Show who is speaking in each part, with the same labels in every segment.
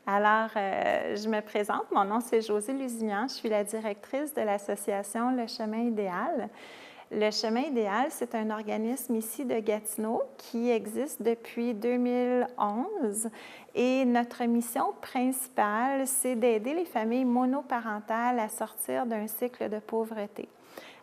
Speaker 1: Alors, je me présente. Mon nom, c'est Josée Lusignan. Je suis la directrice de l'association Le Chemin Idéal. Le Chemin Idéal, c'est un organisme ici de Gatineau qui existe depuis 2011 et notre mission principale, c'est d'aider les familles monoparentales à sortir d'un cycle de pauvreté.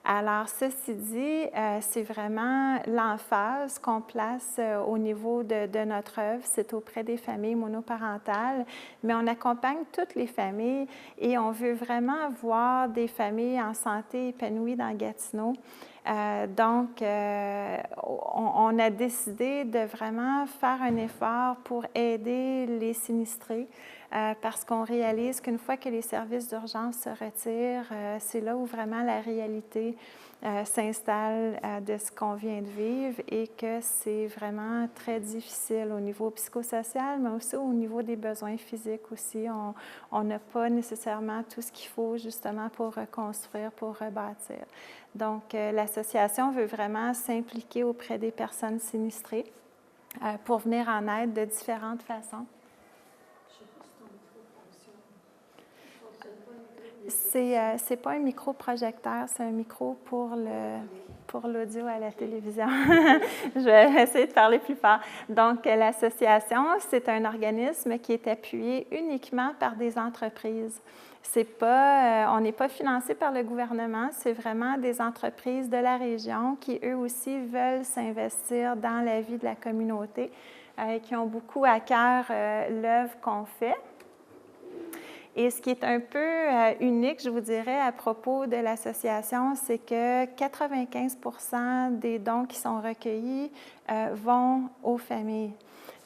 Speaker 1: Alors, ceci dit, c'est vraiment l'emphase qu'on place au niveau de notre œuvre, c'est auprès des familles monoparentales, mais on accompagne toutes les familles et on veut vraiment voir des familles en santé épanouies dans Gatineau. Donc, on a décidé de vraiment faire un effort pour aider les sinistrés parce qu'on réalise qu'une fois que les services d'urgence se retirent, c'est là où vraiment la réalité s'installe de ce qu'on vient de vivre et que c'est vraiment très difficile au niveau psychosocial, mais aussi au niveau des besoins physiques aussi. On n'a pas nécessairement tout ce qu'il faut justement pour reconstruire, pour rebâtir. Donc, l'association veut vraiment s'impliquer auprès des personnes sinistrées pour venir en aide de différentes façons. C'est pas un micro-projecteur, c'est un micro pour l'audio à la télévision. Je vais essayer de parler plus fort. Donc, l'association, c'est un organisme qui est appuyé uniquement par des entreprises. On n'est pas financé par le gouvernement, c'est vraiment des entreprises de la région qui, eux aussi, veulent s'investir dans la vie de la communauté, qui ont beaucoup à cœur l'œuvre qu'on fait. Et ce qui est un peu unique, je vous dirais, à propos de l'association, c'est que 95% des dons qui sont recueillis vont aux familles.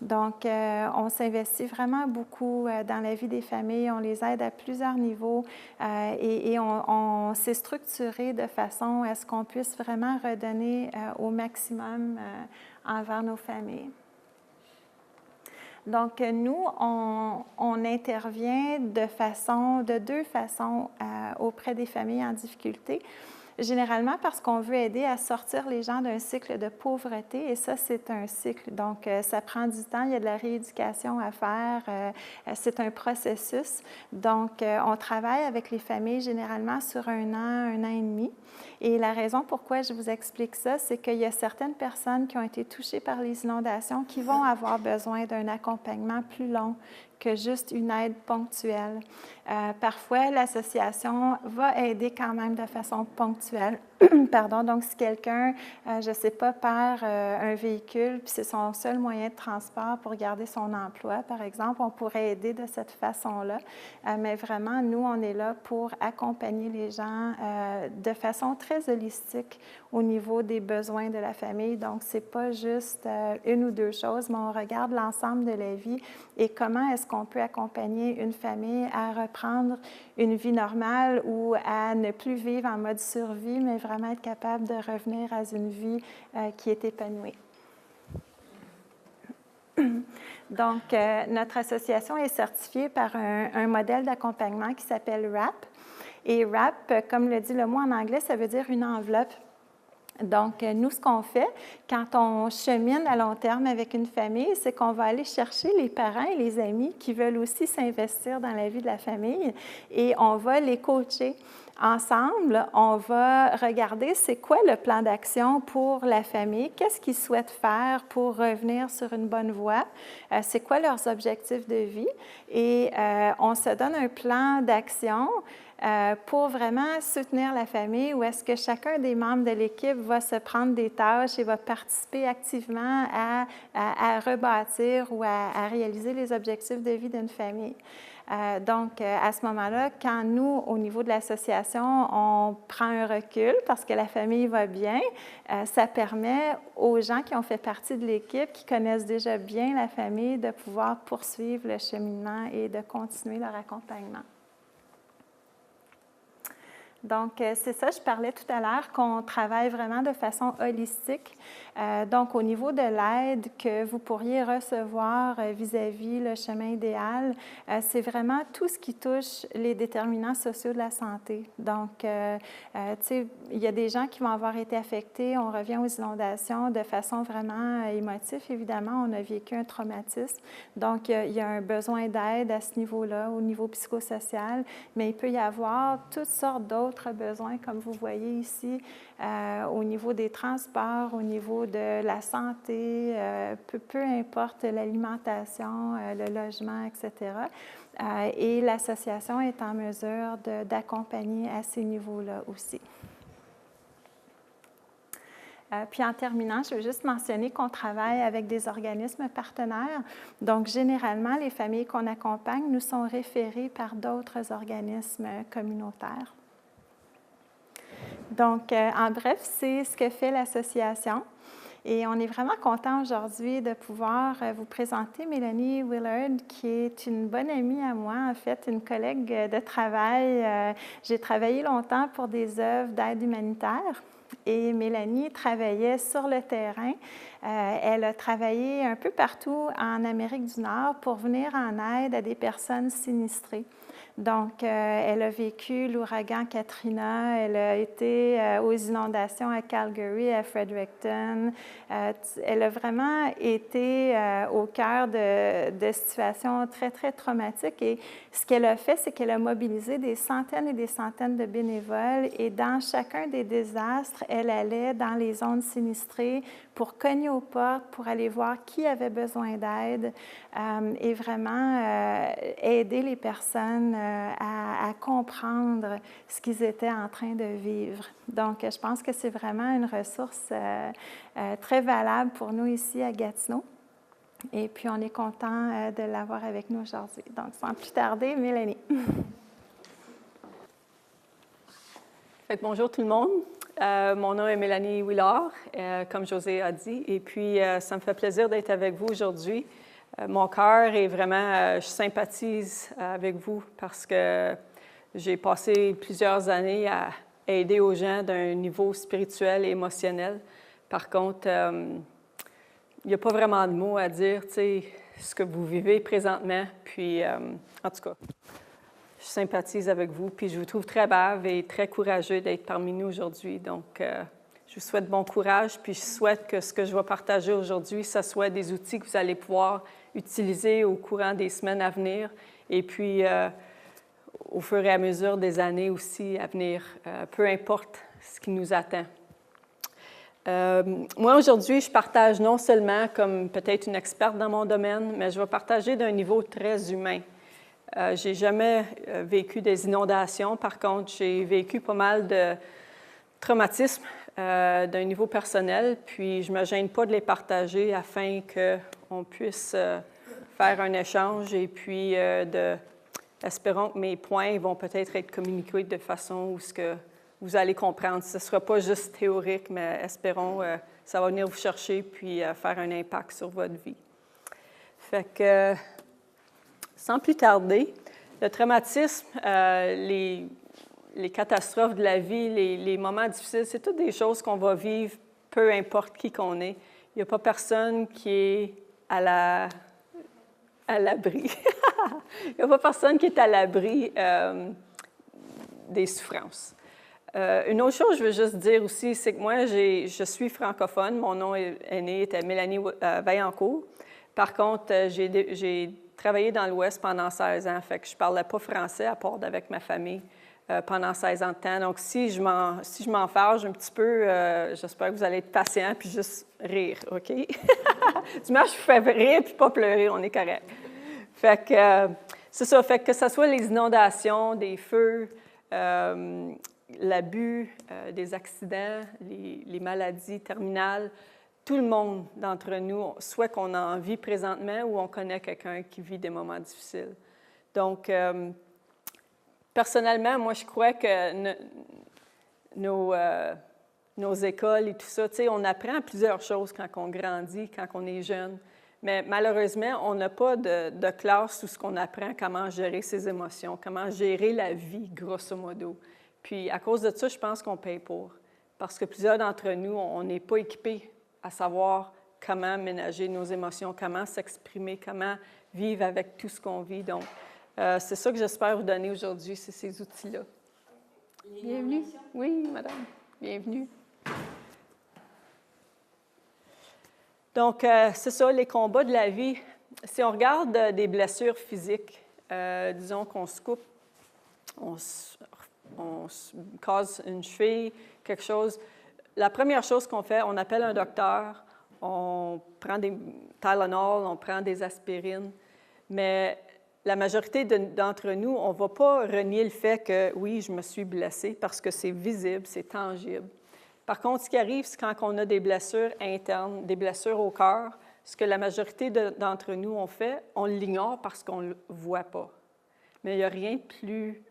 Speaker 1: Donc, on s'investit vraiment beaucoup dans la vie des familles, on les aide à plusieurs niveaux et on s'est structuré de façon à ce qu'on puisse vraiment redonner au maximum envers nos familles. Donc, nous, on intervient de deux façons auprès des familles en difficulté. Généralement parce qu'on veut aider à sortir les gens d'un cycle de pauvreté et ça, c'est un cycle. Donc, ça prend du temps, il y a de la rééducation à faire, c'est un processus. Donc, on travaille avec les familles généralement sur 1 an et demi. Et la raison pourquoi je vous explique ça, c'est qu'il y a certaines personnes qui ont été touchées par les inondations qui vont avoir besoin d'un accompagnement plus long que juste une aide ponctuelle. Parfois, l'association va aider quand même de façon ponctuelle. Pardon, donc si quelqu'un, je ne sais pas, perd un véhicule, puis c'est son seul moyen de transport pour garder son emploi, par exemple, on pourrait aider de cette façon-là. Mais vraiment, nous, on est là pour accompagner les gens de façon très holistique au niveau des besoins de la famille. Donc, ce n'est pas juste une ou deux choses, mais on regarde l'ensemble de la vie et comment est-ce qu'on peut accompagner une famille à reprendre une vie normale ou à ne plus vivre en mode survie, mais vraiment être capable de revenir à une vie qui est épanouie. Donc, notre association est certifiée par un modèle d'accompagnement qui s'appelle WRAP. Et WRAP, comme le dit le mot en anglais, ça veut dire une enveloppe. Donc, nous, ce qu'on fait quand on chemine à long terme avec une famille, c'est qu'on va aller chercher les parents et les amis qui veulent aussi s'investir dans la vie de la famille et on va les coacher. Ensemble, on va regarder c'est quoi le plan d'action pour la famille, qu'est-ce qu'ils souhaitent faire pour revenir sur une bonne voie, c'est quoi leurs objectifs de vie et on se donne un plan d'action pour vraiment soutenir la famille où est-ce que chacun des membres de l'équipe va se prendre des tâches et va participer activement à rebâtir ou à réaliser les objectifs de vie d'une famille. Donc, à ce moment-là, quand nous, au niveau de l'association, on prend un recul parce que la famille va bien, ça permet aux gens qui ont fait partie de l'équipe, qui connaissent déjà bien la famille, de pouvoir poursuivre le cheminement et de continuer leur accompagnement. Donc, c'est ça, je parlais tout à l'heure qu'on travaille vraiment de façon holistique. Donc, au niveau de l'aide que vous pourriez recevoir vis-à-vis le chemin idéal, c'est vraiment tout ce qui touche les déterminants sociaux de la santé. Donc, tu sais, il y a des gens qui vont avoir été affectés. On revient aux inondations de façon vraiment émotive, évidemment. On a vécu un traumatisme. Donc, il y a un besoin d'aide à ce niveau-là, au niveau psychosocial, mais il peut y avoir toutes sortes d'autres besoins, comme vous voyez ici, au niveau des transports, au niveau de la santé, peu importe l'alimentation, le logement, etc. Et l'association est en mesure d'accompagner à ces niveaux-là aussi. Puis en terminant, je veux juste mentionner qu'on travaille avec des organismes partenaires. Donc, généralement, les familles qu'on accompagne nous sont référées par d'autres organismes communautaires. Donc, en bref, c'est ce que fait l'association. Et on est vraiment content aujourd'hui de pouvoir vous présenter Mélanie Willard, qui est une bonne amie à moi, en fait, une collègue de travail. J'ai travaillé longtemps pour des œuvres d'aide humanitaire. Et Mélanie travaillait sur le terrain. Elle a travaillé un peu partout en Amérique du Nord pour venir en aide à des personnes sinistrées. Donc, elle a vécu l'ouragan Katrina, elle a été aux inondations à Calgary, à Fredericton. Elle a vraiment été au cœur de situations très, très traumatiques. Et ce qu'elle a fait, c'est qu'elle a mobilisé des centaines et des centaines de bénévoles. Et dans chacun des désastres, elle allait dans les zones sinistrées pour cogner aux portes, pour aller voir qui avait besoin d'aide et vraiment aider les personnes à comprendre ce qu'ils étaient en train de vivre. Donc, je pense que c'est vraiment une ressource très valable pour nous ici à Gatineau. Et puis, on est content de l'avoir avec nous aujourd'hui. Donc, sans plus tarder, Mélanie.
Speaker 2: Bonjour tout le monde. Mon nom est Mélanie Willard, comme José a dit, et puis ça me fait plaisir d'être avec vous aujourd'hui. Mon cœur est vraiment, je sympathise avec vous parce que j'ai passé plusieurs années à aider aux gens d'un niveau spirituel et émotionnel. Par contre, il n'y a pas vraiment de mots à dire, tu sais, ce que vous vivez présentement. Puis, en tout cas, je sympathise avec vous, puis je vous trouve très brave et très courageux d'être parmi nous aujourd'hui. Donc, je vous souhaite bon courage, puis je souhaite que ce que je vais partager aujourd'hui, ce soit des outils que vous allez pouvoir utiliser au courant des semaines à venir, et puis au fur et à mesure des années aussi à venir, peu importe ce qui nous attend. Moi, aujourd'hui, je partage non seulement comme peut-être une experte dans mon domaine, mais je vais partager d'un niveau très humain. Je n'ai jamais vécu des inondations. Par contre, j'ai vécu pas mal de traumatismes d'un niveau personnel, puis je ne me gêne pas de les partager afin qu'on puisse faire un échange et puis espérons que mes points vont peut-être être communiqués de façon où ce que vous allez comprendre. Ce ne sera pas juste théorique, mais espérons que ça va venir vous chercher puis faire un impact sur votre vie. Fait que sans plus tarder, le traumatisme, les catastrophes de la vie, les moments difficiles, c'est toutes des choses qu'on va vivre, peu importe qui qu'on est. Il n'y a pas personne qui est à l'abri. Il n'y a pas personne qui est à l'abri des souffrances. Une autre chose que je veux juste dire aussi, c'est que moi, je suis francophone. Mon nom aîné était Mélanie Vaillancourt. Par contre, j'ai travaillé dans l'Ouest pendant 16 ans, fait que je ne parlais pas français à part avec ma famille pendant 16 ans de temps. Donc, si je m'enfarge un petit peu, j'espère que vous allez être patient puis juste rire, OK? Du moins, je fais rire puis pas pleurer, on est correct. Fait que c'est ça, fait que ce soit les inondations, des feux, l'abus, des accidents, les maladies terminales, tout le monde d'entre nous, soit qu'on a en vie présentement ou on connaît quelqu'un qui vit des moments difficiles. Donc, personnellement, moi, je crois que nos écoles et tout ça, tu sais, on apprend plusieurs choses quand on grandit, quand on est jeune. Mais malheureusement, on n'a pas de classe où ce qu'on apprend comment gérer ses émotions, comment gérer la vie, grosso modo. Puis, à cause de ça, je pense qu'on paye pour. Parce que plusieurs d'entre nous, on n'est pas équipés à savoir comment ménager nos émotions, comment s'exprimer, comment vivre avec tout ce qu'on vit. Donc, c'est ça que j'espère vous donner aujourd'hui, c'est ces outils-là. Bienvenue. Oui, madame. Bienvenue. Donc, c'est ça, les combats de la vie. Si on regarde des blessures physiques, disons qu'on se coupe, on se casse une cheville, quelque chose, la première chose qu'on fait, on appelle un docteur, on prend des Tylenol, on prend des aspirines, mais la majorité d'entre nous, on ne va pas renier le fait que, oui, je me suis blessée parce que c'est visible, c'est tangible. Par contre, ce qui arrive, c'est quand on a des blessures internes, des blessures au cœur, ce que la majorité d'entre nous ont fait, on l'ignore parce qu'on ne le voit pas. Mais il n'y a rien de plus...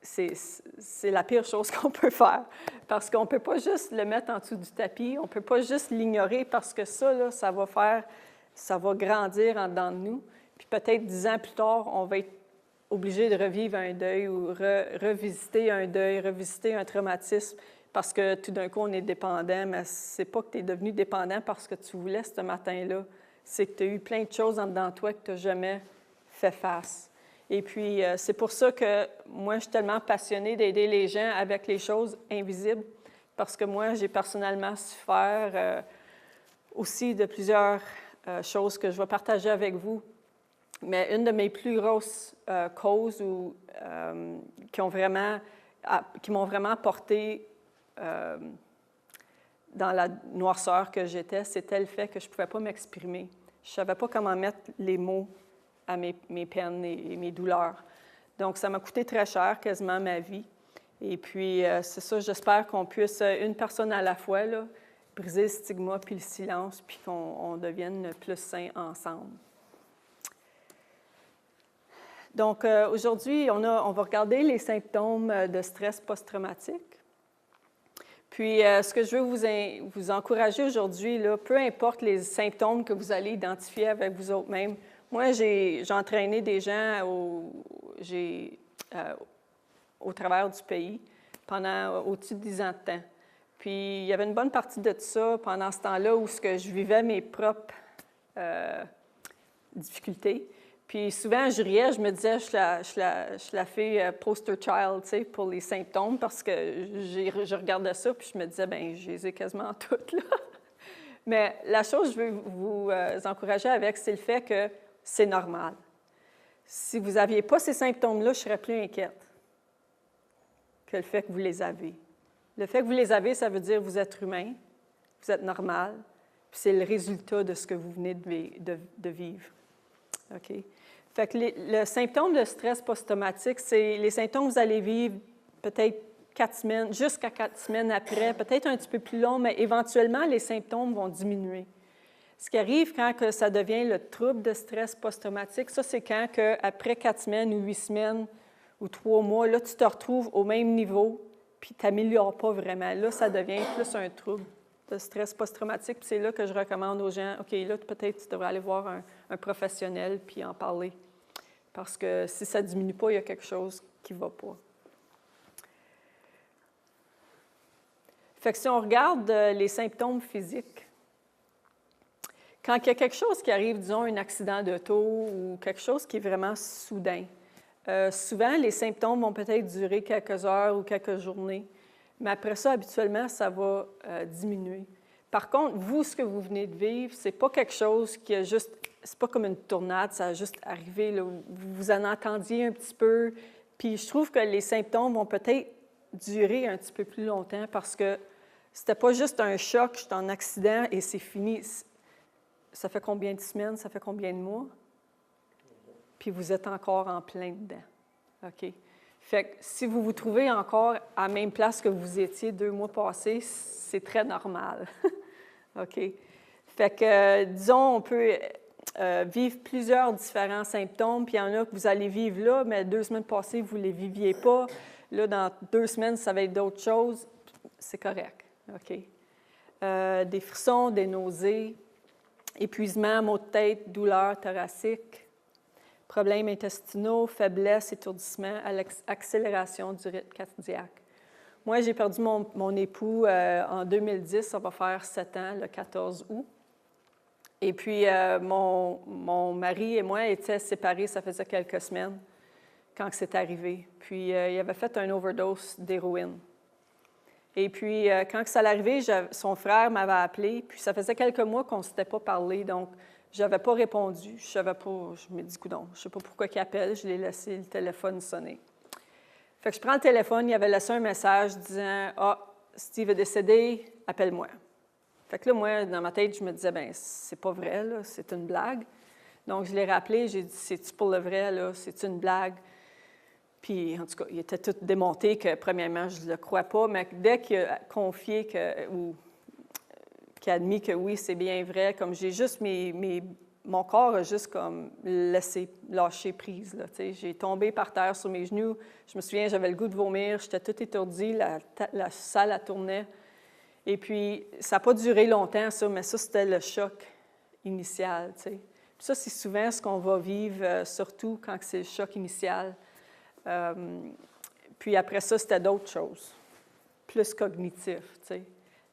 Speaker 2: c'est la pire chose qu'on peut faire, parce qu'on ne peut pas juste le mettre en dessous du tapis, on ne peut pas juste l'ignorer parce que ça, là, ça va grandir en dedans de nous. Puis peut-être 10 ans plus tard, on va être obligé de revivre un deuil ou revisiter un deuil, revisiter un traumatisme parce que tout d'un coup, on est dépendant, mais c'est pas que tu es devenu dépendant parce que tu voulais ce matin-là, c'est que tu as eu plein de choses en dedans de toi que tu n'as jamais fait face. Et puis, c'est pour ça que moi, je suis tellement passionnée d'aider les gens avec les choses invisibles, parce que moi, j'ai personnellement souffert aussi de plusieurs choses que je vais partager avec vous. Mais une de mes plus grosses causes qui m'ont vraiment porté dans la noirceur que j'étais, c'était le fait que je ne pouvais pas m'exprimer. Je ne savais pas comment mettre les mots à mes peines et mes douleurs. Donc, ça m'a coûté très cher, quasiment ma vie. Et puis, c'est ça, j'espère qu'on puisse, une personne à la fois, là, briser le stigma puis le silence, puis qu'on devienne plus sains ensemble. Donc, aujourd'hui, on va regarder les symptômes de stress post-traumatique. Puis, ce que je veux vous encourager aujourd'hui, là, peu importe les symptômes que vous allez identifier avec vous autres-mêmes. Moi, j'ai entraîné des gens au travers du pays pendant au-dessus de 10 ans de temps. Puis, il y avait une bonne partie de tout ça pendant ce temps-là où je vivais mes propres difficultés. Puis souvent, je riais, je me disais, je suis la fille poster child, tu sais, pour les symptômes, parce que je regardais ça, puis je me disais, bien, je les ai quasiment toutes, là. Mais la chose que je veux vous encourager avec, c'est le fait que c'est normal. Si vous n'aviez pas ces symptômes-là, je serais plus inquiète que le fait que vous les avez. Le fait que vous les avez, ça veut dire que vous êtes humain, vous êtes normal, puis c'est le résultat de ce que vous venez de vivre. OK? Fait que le symptôme de stress post-traumatique, c'est les symptômes que vous allez vivre peut-être 4 semaines, jusqu'à 4 semaines après, peut-être un petit peu plus long, mais éventuellement, les symptômes vont diminuer. Ce qui arrive quand que ça devient le trouble de stress post-traumatique, ça, c'est quand, après 4 semaines ou 8 semaines ou 3 mois, là, tu te retrouves au même niveau, puis tu n'améliores pas vraiment. Là, ça devient plus un trouble de stress post-traumatique, puis c'est là que je recommande aux gens, OK, là, peut-être tu devrais aller voir un professionnel puis en parler. Parce que si ça ne diminue pas, il y a quelque chose qui ne va pas. Fait que si on regarde les symptômes physiques, quand il y a quelque chose qui arrive, disons un accident d'auto ou quelque chose qui est vraiment soudain, souvent les symptômes vont peut-être durer quelques heures ou quelques journées, mais après ça, habituellement, ça va diminuer. Par contre, vous, ce que vous venez de vivre, c'est pas quelque chose qui a juste... C'est pas comme une tornade, ça a juste arrivé, là, vous en entendiez un petit peu, puis je trouve que les symptômes vont peut-être durer un petit peu plus longtemps parce que c'était pas juste un choc, j'étais en accident et c'est fini. Ça fait combien de semaines, ça fait combien de mois? Puis vous êtes encore en plein dedans. OK? Fait que si vous vous trouvez encore à la même place que vous étiez 2 mois passés, c'est très normal. OK? Fait que, disons, on peut vivre plusieurs différents symptômes, puis il y en a que vous allez vivre là, mais 2 semaines passées, vous ne les viviez pas. Là, dans 2 semaines, ça va être d'autres choses. C'est correct. OK? Des frissons, des nausées, épuisement, maux de tête, douleurs thoraciques, problèmes intestinaux, faiblesse, étourdissement, accélération du rythme cardiaque. Moi, j'ai perdu mon époux en 2010, ça va faire 7 ans, le 14 août. Et puis, mon mari et moi étaient séparés, ça faisait quelques semaines quand c'est arrivé. Puis, il avait fait une overdose d'héroïne. Et puis, quand ça allait arriver, son frère m'avait appelé, puis ça faisait quelques mois qu'on ne s'était pas parlé, donc je n'avais pas répondu. Je me dis, coudonc, je ne sais pas pourquoi il appelle, je l'ai laissé le téléphone sonner. Fait que je prends le téléphone, il avait laissé un message disant « Ah, Steve est décédé, appelle-moi ». Fait que là, moi, dans ma tête, je me disais « Bien, c'est pas vrai, là, c'est une blague ». Donc, je l'ai rappelé, j'ai dit « C'est-tu pour le vrai, là, c'est une blague ». Puis, en tout cas, il était tout démonté que, premièrement, je ne le crois pas, mais dès qu'il a confié ou qu'il a admis que oui, c'est bien vrai, comme j'ai juste mon corps a juste comme lâché prise. Là, j'ai tombé par terre sur mes genoux. Je me souviens, j'avais le goût de vomir, j'étais toute étourdie, la salle elle tournait. Et puis, ça n'a pas duré longtemps, ça, mais ça, c'était le choc initial. Puis ça, c'est souvent ce qu'on va vivre, surtout quand c'est le choc initial. Puis après ça, c'était d'autres choses, plus cognitif.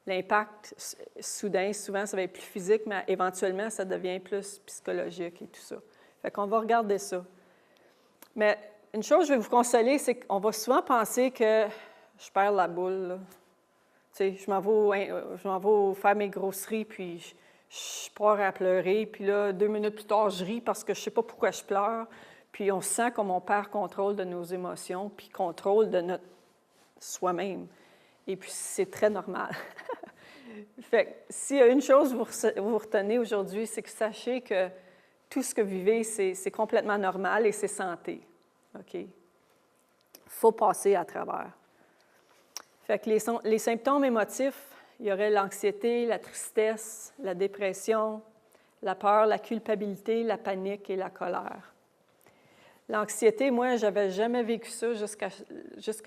Speaker 2: L'impact soudain, souvent, ça va être plus physique, mais éventuellement, ça devient plus psychologique et tout ça. Fait qu'on va regarder ça. Mais une chose, je vais vous consoler, c'est qu'on va souvent penser que je perds la boule. Là. Je m'en vais faire mes grosseries, puis je pars à pleurer, puis là, 2 minutes plus tard, je ris parce que je ne sais pas pourquoi je pleure. Puis on sent comme on perd contrôle de nos émotions, puis contrôle de notre soi-même. Et puis c'est très normal. Fait que s'il y a une chose que vous retenez aujourd'hui, c'est que sachez que tout ce que vous vivez, c'est complètement normal et c'est santé. OK? Il faut passer à travers. Fait que les symptômes émotifs, il y aurait l'anxiété, la tristesse, la dépression, la peur, la culpabilité, la panique et la colère. L'anxiété, moi, je n'avais jamais vécu ça jusqu'à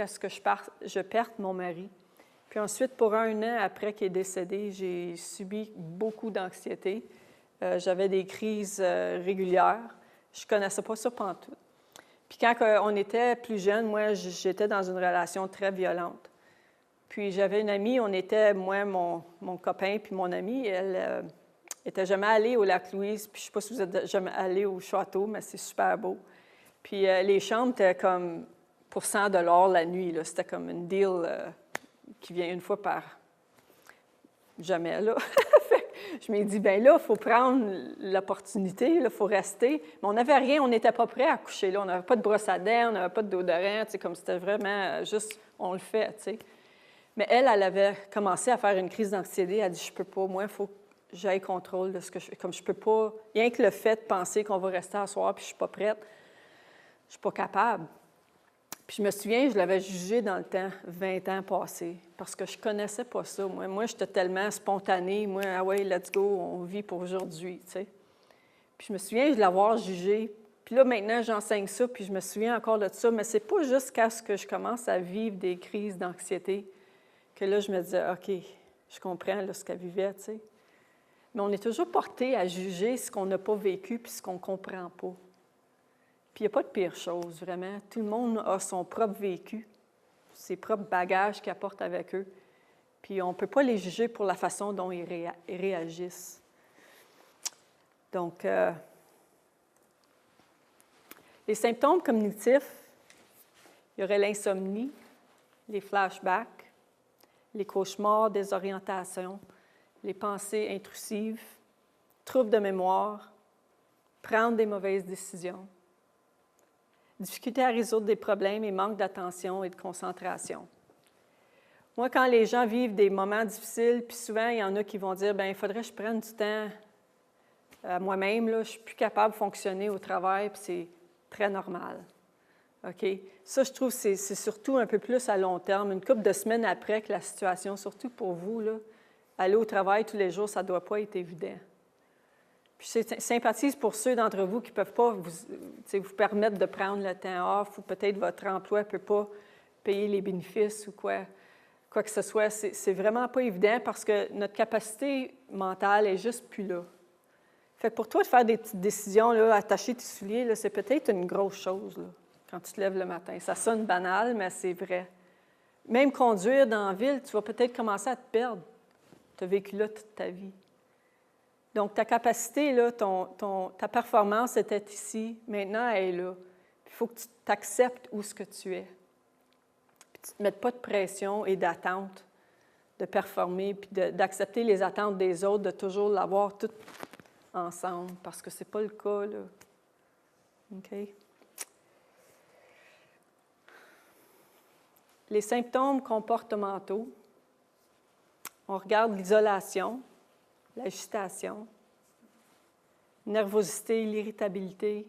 Speaker 2: ce que je perde mon mari. Puis ensuite, pour 1 an après qu'il est décédé, j'ai subi beaucoup d'anxiété. J'avais des crises régulières. Je ne connaissais pas ça pantoute. Puis quand on était plus jeune, moi, j'étais dans une relation très violente. Puis j'avais une amie, on était, moi, mon copain, puis mon amie, elle n'était jamais allée au Lac-Louise. Puis je ne sais pas si vous êtes jamais allé au château, mais c'est super beau. Puis les chambres étaient comme pour 100 $ la nuit. Là. C'était comme une deal qui vient une fois par jamais. Là. Je me dis, bien là, il faut prendre l'opportunité, il faut rester. Mais on n'avait rien, on n'était pas prêts à coucher là. On n'avait pas de brosse à dents, on n'avait pas de déodorant, comme c'était vraiment juste, on le fait, tu sais. Mais elle avait commencé à faire une crise d'anxiété. Elle a dit, je ne peux pas, moi, il faut que j'aie contrôle de ce que je fais. Comme je ne peux pas, rien que le fait de penser qu'on va rester à soir puis je ne suis pas prête, je ne suis pas capable. Puis je me souviens, je l'avais jugé dans le temps, 20 ans passés, parce que je ne connaissais pas ça. Moi, j'étais tellement spontanée. Moi, ah ouais, let's go, on vit pour aujourd'hui, tu sais. Puis je me souviens de l'avoir jugé. Puis là, maintenant, j'enseigne ça, puis je me souviens encore de ça. Mais ce n'est pas jusqu'à ce que je commence à vivre des crises d'anxiété que là, je me disais, OK, je comprends là, ce qu'elle vivait, tu sais. Mais on est toujours porté à juger ce qu'on n'a pas vécu puis ce qu'on ne comprend pas. Puis il n'y a pas de pire chose, vraiment. Tout le monde a son propre vécu, ses propres bagages qu'ils apportent avec eux. Puis on ne peut pas les juger pour la façon dont ils réagissent. Donc, les symptômes cognitifs, il y aurait l'insomnie, les flashbacks, les cauchemars, désorientation, les pensées intrusives, troubles de mémoire, prendre des mauvaises décisions, difficulté à résoudre des problèmes et manque d'attention et de concentration. Moi, quand les gens vivent des moments difficiles, puis souvent, il y en a qui vont dire, bien, il faudrait que je prenne du temps à moi-même, là, je ne suis plus capable de fonctionner au travail, puis c'est très normal. OK? Ça, je trouve, c'est surtout un peu plus à long terme, une couple de semaines après que la situation, surtout pour vous, là, aller au travail tous les jours, ça ne doit pas être évident. Puis je sympathise pour ceux d'entre vous qui ne peuvent pas vous permettre de prendre le temps off ou peut-être votre emploi ne peut pas payer les bénéfices ou quoi que ce soit. C'est vraiment pas évident parce que notre capacité mentale est juste plus là. Fait que pour toi, de faire des petites décisions, là, attacher tes souliers, là, c'est peut-être une grosse chose là, quand tu te lèves le matin. Ça sonne banal, mais c'est vrai. Même conduire dans la ville, tu vas peut-être commencer à te perdre. Tu as vécu là toute ta vie. Donc, ta capacité, là, ta performance était ici. Maintenant, elle est là. Il faut que tu t'acceptes où ce que tu es. Puis tu ne te mettes pas de pression et d'attente de performer, puis d'accepter les attentes des autres, de toujours l'avoir tout ensemble, parce que ce n'est pas le cas, là. OK? Les symptômes comportementaux, on regarde l'isolation, l'agitation, nervosité, l'irritabilité.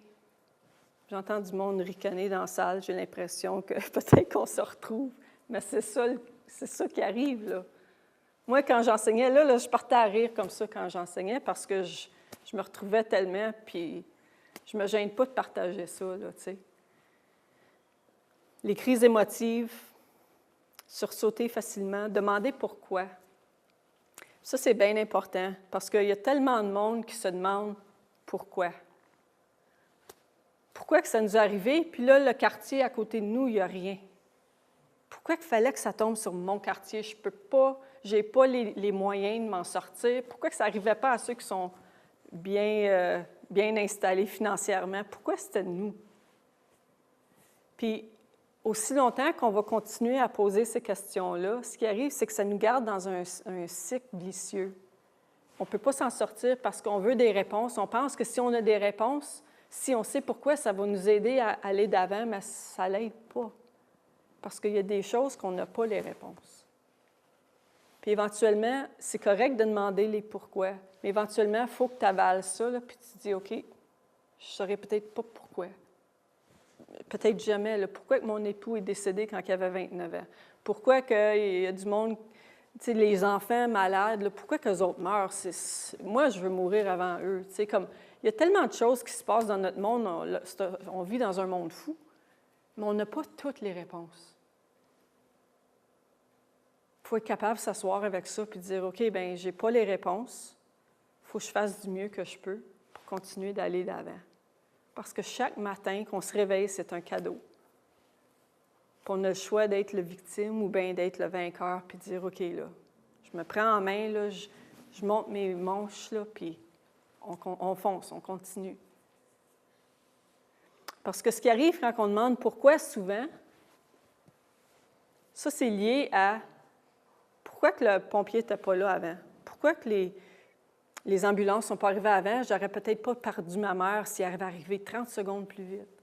Speaker 2: J'entends du monde ricaner dans la salle, j'ai l'impression que peut-être qu'on se retrouve, mais c'est ça qui arrive, là. Moi, quand j'enseignais, là, je partais à rire comme ça quand j'enseignais parce que je me retrouvais tellement, puis je ne me gêne pas de partager ça, là, tu sais. Les crises émotives, sursauter facilement, demander pourquoi. Ça, c'est bien important parce qu'il y a tellement de monde qui se demande pourquoi. Pourquoi que ça nous est arrivé, puis là, le quartier à côté de nous, il n'y a rien. Pourquoi il fallait que ça tombe sur mon quartier? Je ne peux pas, je n'ai pas les moyens de m'en sortir. Pourquoi que ça n'arrivait pas à ceux qui sont bien installés financièrement? Pourquoi c'était nous? Puis, aussi longtemps qu'on va continuer à poser ces questions-là, ce qui arrive, c'est que ça nous garde dans un cycle vicieux. On ne peut pas s'en sortir parce qu'on veut des réponses. On pense que si on a des réponses, si on sait pourquoi, ça va nous aider à aller d'avant, mais ça ne l'aide pas. Parce qu'il y a des choses qu'on n'a pas les réponses. Puis éventuellement, c'est correct de demander les pourquoi, mais éventuellement, il faut que tu avales ça, là, puis tu te dis, OK, je ne saurais peut-être pas pourquoi. Peut-être jamais. Là, pourquoi que mon époux est décédé quand il avait 29 ans? Pourquoi qu'il y a du monde, tu sais, les enfants malades, là, pourquoi qu'eux autres meurent? Moi, je veux mourir avant eux. Tu sais, comme, il y a tellement de choses qui se passent dans notre monde. On vit dans un monde fou, mais on n'a pas toutes les réponses. Il faut être capable de s'asseoir avec ça et dire, OK, bien, je n'ai pas les réponses. Il faut que je fasse du mieux que je peux pour continuer d'aller d'avant. Parce que chaque matin qu'on se réveille, c'est un cadeau. Puis on a le choix d'être le victime ou bien d'être le vainqueur, puis de dire, OK, là, je me prends en main, là, je monte mes manches, là, puis on fonce, on continue. Parce que ce qui arrive quand on demande pourquoi souvent, ça, c'est lié à pourquoi que le pompier n'était pas là avant? Pourquoi que les ambulances ne sont pas arrivées avant? J'aurais peut-être pas perdu ma mère si elle avait arrivé 30 secondes plus vite.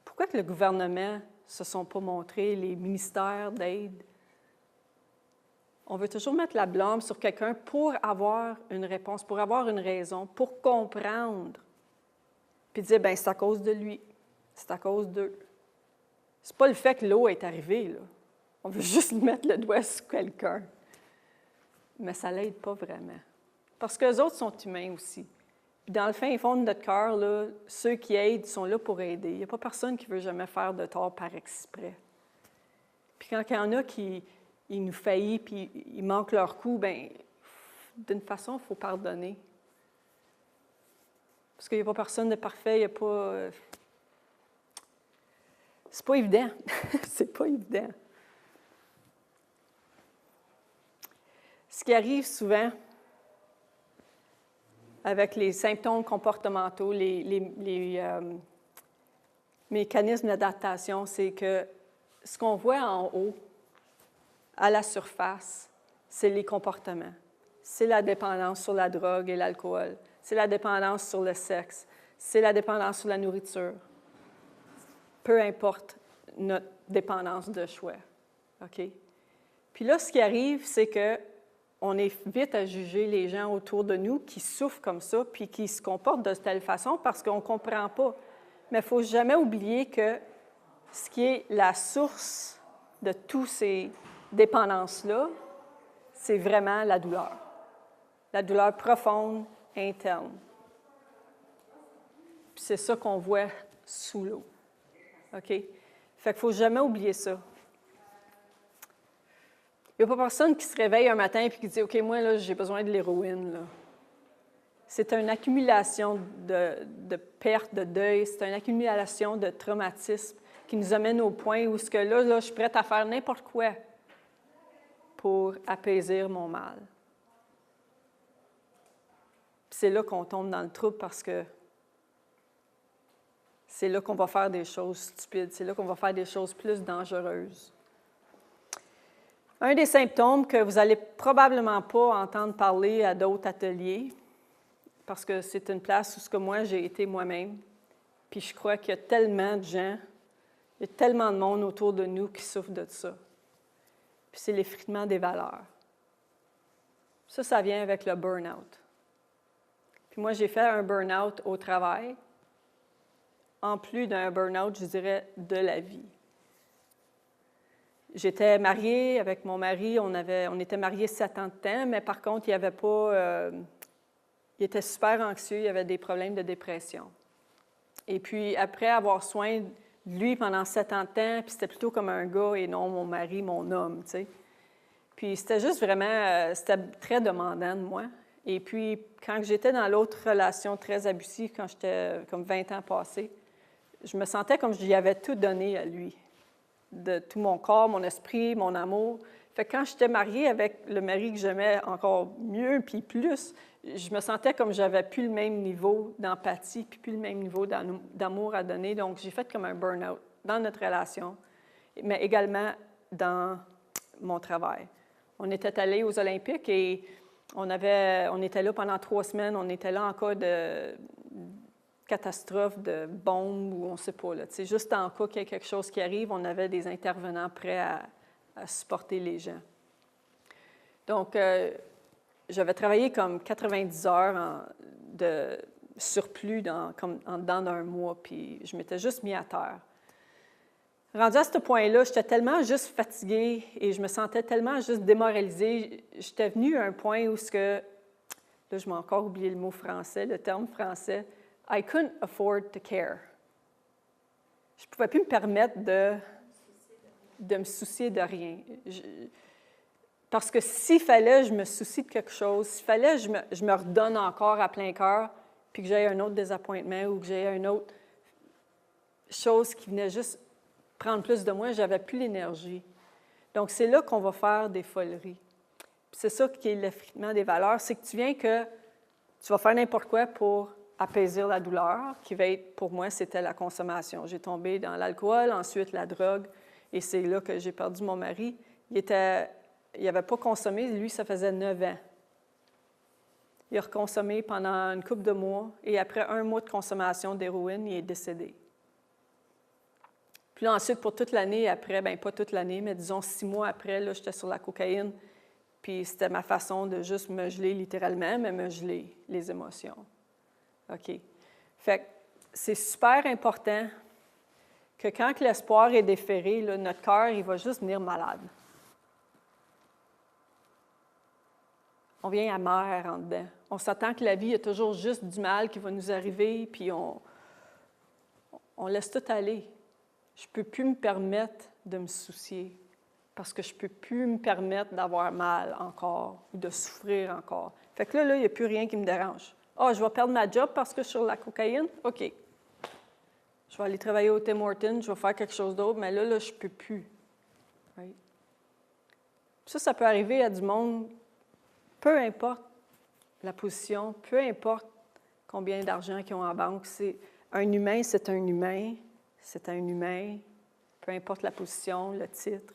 Speaker 2: Pourquoi que le gouvernement ne se sont pas montrés, les ministères d'aide? On veut toujours mettre la blâme sur quelqu'un pour avoir une réponse, pour avoir une raison, pour comprendre. Puis dire, bien, c'est à cause de lui, c'est à cause d'eux. C'est pas le fait que l'eau est arrivée, là. On veut juste mettre le doigt sur quelqu'un. Mais ça ne l'aide pas vraiment. Parce qu'eux autres sont humains aussi. Puis dans le fin fond de notre cœur, là, ceux qui aident sont là pour aider. Il n'y a pas personne qui ne veut jamais faire de tort par exprès. Puis quand il y en a qui nous faillissent puis ils manquent leur coup, bien, d'une façon, il faut pardonner. Parce qu'il n'y a pas personne de parfait, il n'y a pas... C'est pas évident. C'est pas évident. Ce qui arrive souvent avec les symptômes comportementaux, les mécanismes d'adaptation, c'est que ce qu'on voit en haut, à la surface, c'est les comportements. C'est la dépendance sur la drogue et l'alcool. C'est la dépendance sur le sexe. C'est la dépendance sur la nourriture. Peu importe notre dépendance de choix. OK? Puis là, ce qui arrive, c'est que on est vite à juger les gens autour de nous qui souffrent comme ça puis qui se comportent de telle façon parce qu'on ne comprend pas. Mais il ne faut jamais oublier que ce qui est la source de toutes ces dépendances-là, c'est vraiment la douleur. La douleur profonde, interne. Puis c'est ça qu'on voit sous l'eau. OK? Fait qu'il ne faut jamais oublier ça. Il n'y a pas personne qui se réveille un matin et qui dit « OK, moi, là, j'ai besoin de l'héroïne. » là. C'est une accumulation de pertes, de deuil, c'est une accumulation de traumatismes, qui nous amène au point où là, je suis prête à faire n'importe quoi pour apaiser mon mal. Puis c'est là qu'on tombe dans le trouble parce que c'est là qu'on va faire des choses stupides, c'est là qu'on va faire des choses plus dangereuses. Un des symptômes que vous n'allez probablement pas entendre parler à d'autres ateliers, parce que c'est une place où moi j'ai été moi-même, puis je crois qu'il y a tellement de gens, il y a tellement de monde autour de nous qui souffrent de ça. Puis c'est l'effritement des valeurs. Ça vient avec le burn-out. Puis moi, j'ai fait un burn-out au travail, en plus d'un burn-out, je dirais, de la vie. J'étais mariée avec mon mari, on était mariés 7 ans de temps, mais par contre, il était super anxieux, il avait des problèmes de dépression. Et puis, après avoir soin de lui pendant 7 ans de temps, puis c'était plutôt comme un gars et non mon mari, mon homme, tu sais. Puis c'était juste vraiment, c'était très demandant de moi. Et puis, quand j'étais dans l'autre relation très abusive, quand j'étais comme 20 ans passés, je me sentais comme j'y avais tout donné à lui. De tout mon corps, mon esprit, mon amour. Fait que quand j'étais mariée avec le mari que j'aimais encore mieux, puis plus, je me sentais comme j'avais plus le même niveau d'empathie, puis plus le même niveau d'amour à donner. Donc, j'ai fait comme un burn-out dans notre relation, mais également dans mon travail. On était allés aux Olympiques et on était là pendant 3 semaines. On était là en cas de catastrophe, de bombe, ou on ne sait pas. Là. Juste en cas qu'il y ait quelque chose qui arrive, on avait des intervenants prêts à supporter les gens. Donc, j'avais travaillé comme 90 heures de surplus en dedans d'un mois, puis je m'étais juste mis à terre. Rendu à ce point-là, j'étais tellement juste fatiguée et je me sentais tellement juste démoralisée. J'étais venue à un point où là, je m'ai encore oublié le mot français, le terme français, « I couldn't afford to care ». Je ne pouvais plus me permettre de me soucier de rien. Parce que s'il fallait je me soucie de quelque chose, s'il fallait je me redonne encore à plein cœur, puis que j'aie un autre désappointement ou que j'aie une autre chose qui venait juste prendre plus de moi, je n'avais plus l'énergie. Donc, c'est là qu'on va faire des foleries. Puis c'est ça qui est l'effritement des valeurs, c'est que tu vas faire n'importe quoi pour apaiser la douleur, qui va être, pour moi, c'était la consommation. J'ai tombé dans l'alcool, ensuite la drogue, et c'est là que j'ai perdu mon mari. Il n'avait pas consommé, lui, ça faisait 9 ans. Il a reconsommé pendant une couple de mois, et après 1 mois de consommation d'héroïne, il est décédé. Puis là, ensuite, pour toute l'année après, bien pas toute l'année, mais disons 6 mois après, là, j'étais sur la cocaïne, puis c'était ma façon de juste me geler littéralement, mais me geler les émotions. OK. Fait que c'est super important que quand l'espoir est déféré, là, notre cœur, il va juste venir malade. On vient amer en dedans. On s'attend que la vie, il y a toujours juste du mal qui va nous arriver, puis on laisse tout aller. Je ne peux plus me permettre de me soucier parce que je ne peux plus me permettre d'avoir mal encore ou de souffrir encore. Fait que là, il n'y a plus rien qui me dérange. Ah, je vais perdre ma job parce que je suis sur la cocaïne? OK. Je vais aller travailler au Tim Hortons, je vais faire quelque chose d'autre, mais là je ne peux plus. Right? Ça peut arriver à du monde, peu importe la position, peu importe combien d'argent qu'ils ont en banque. Un humain, c'est un humain. C'est un humain, peu importe la position, le titre.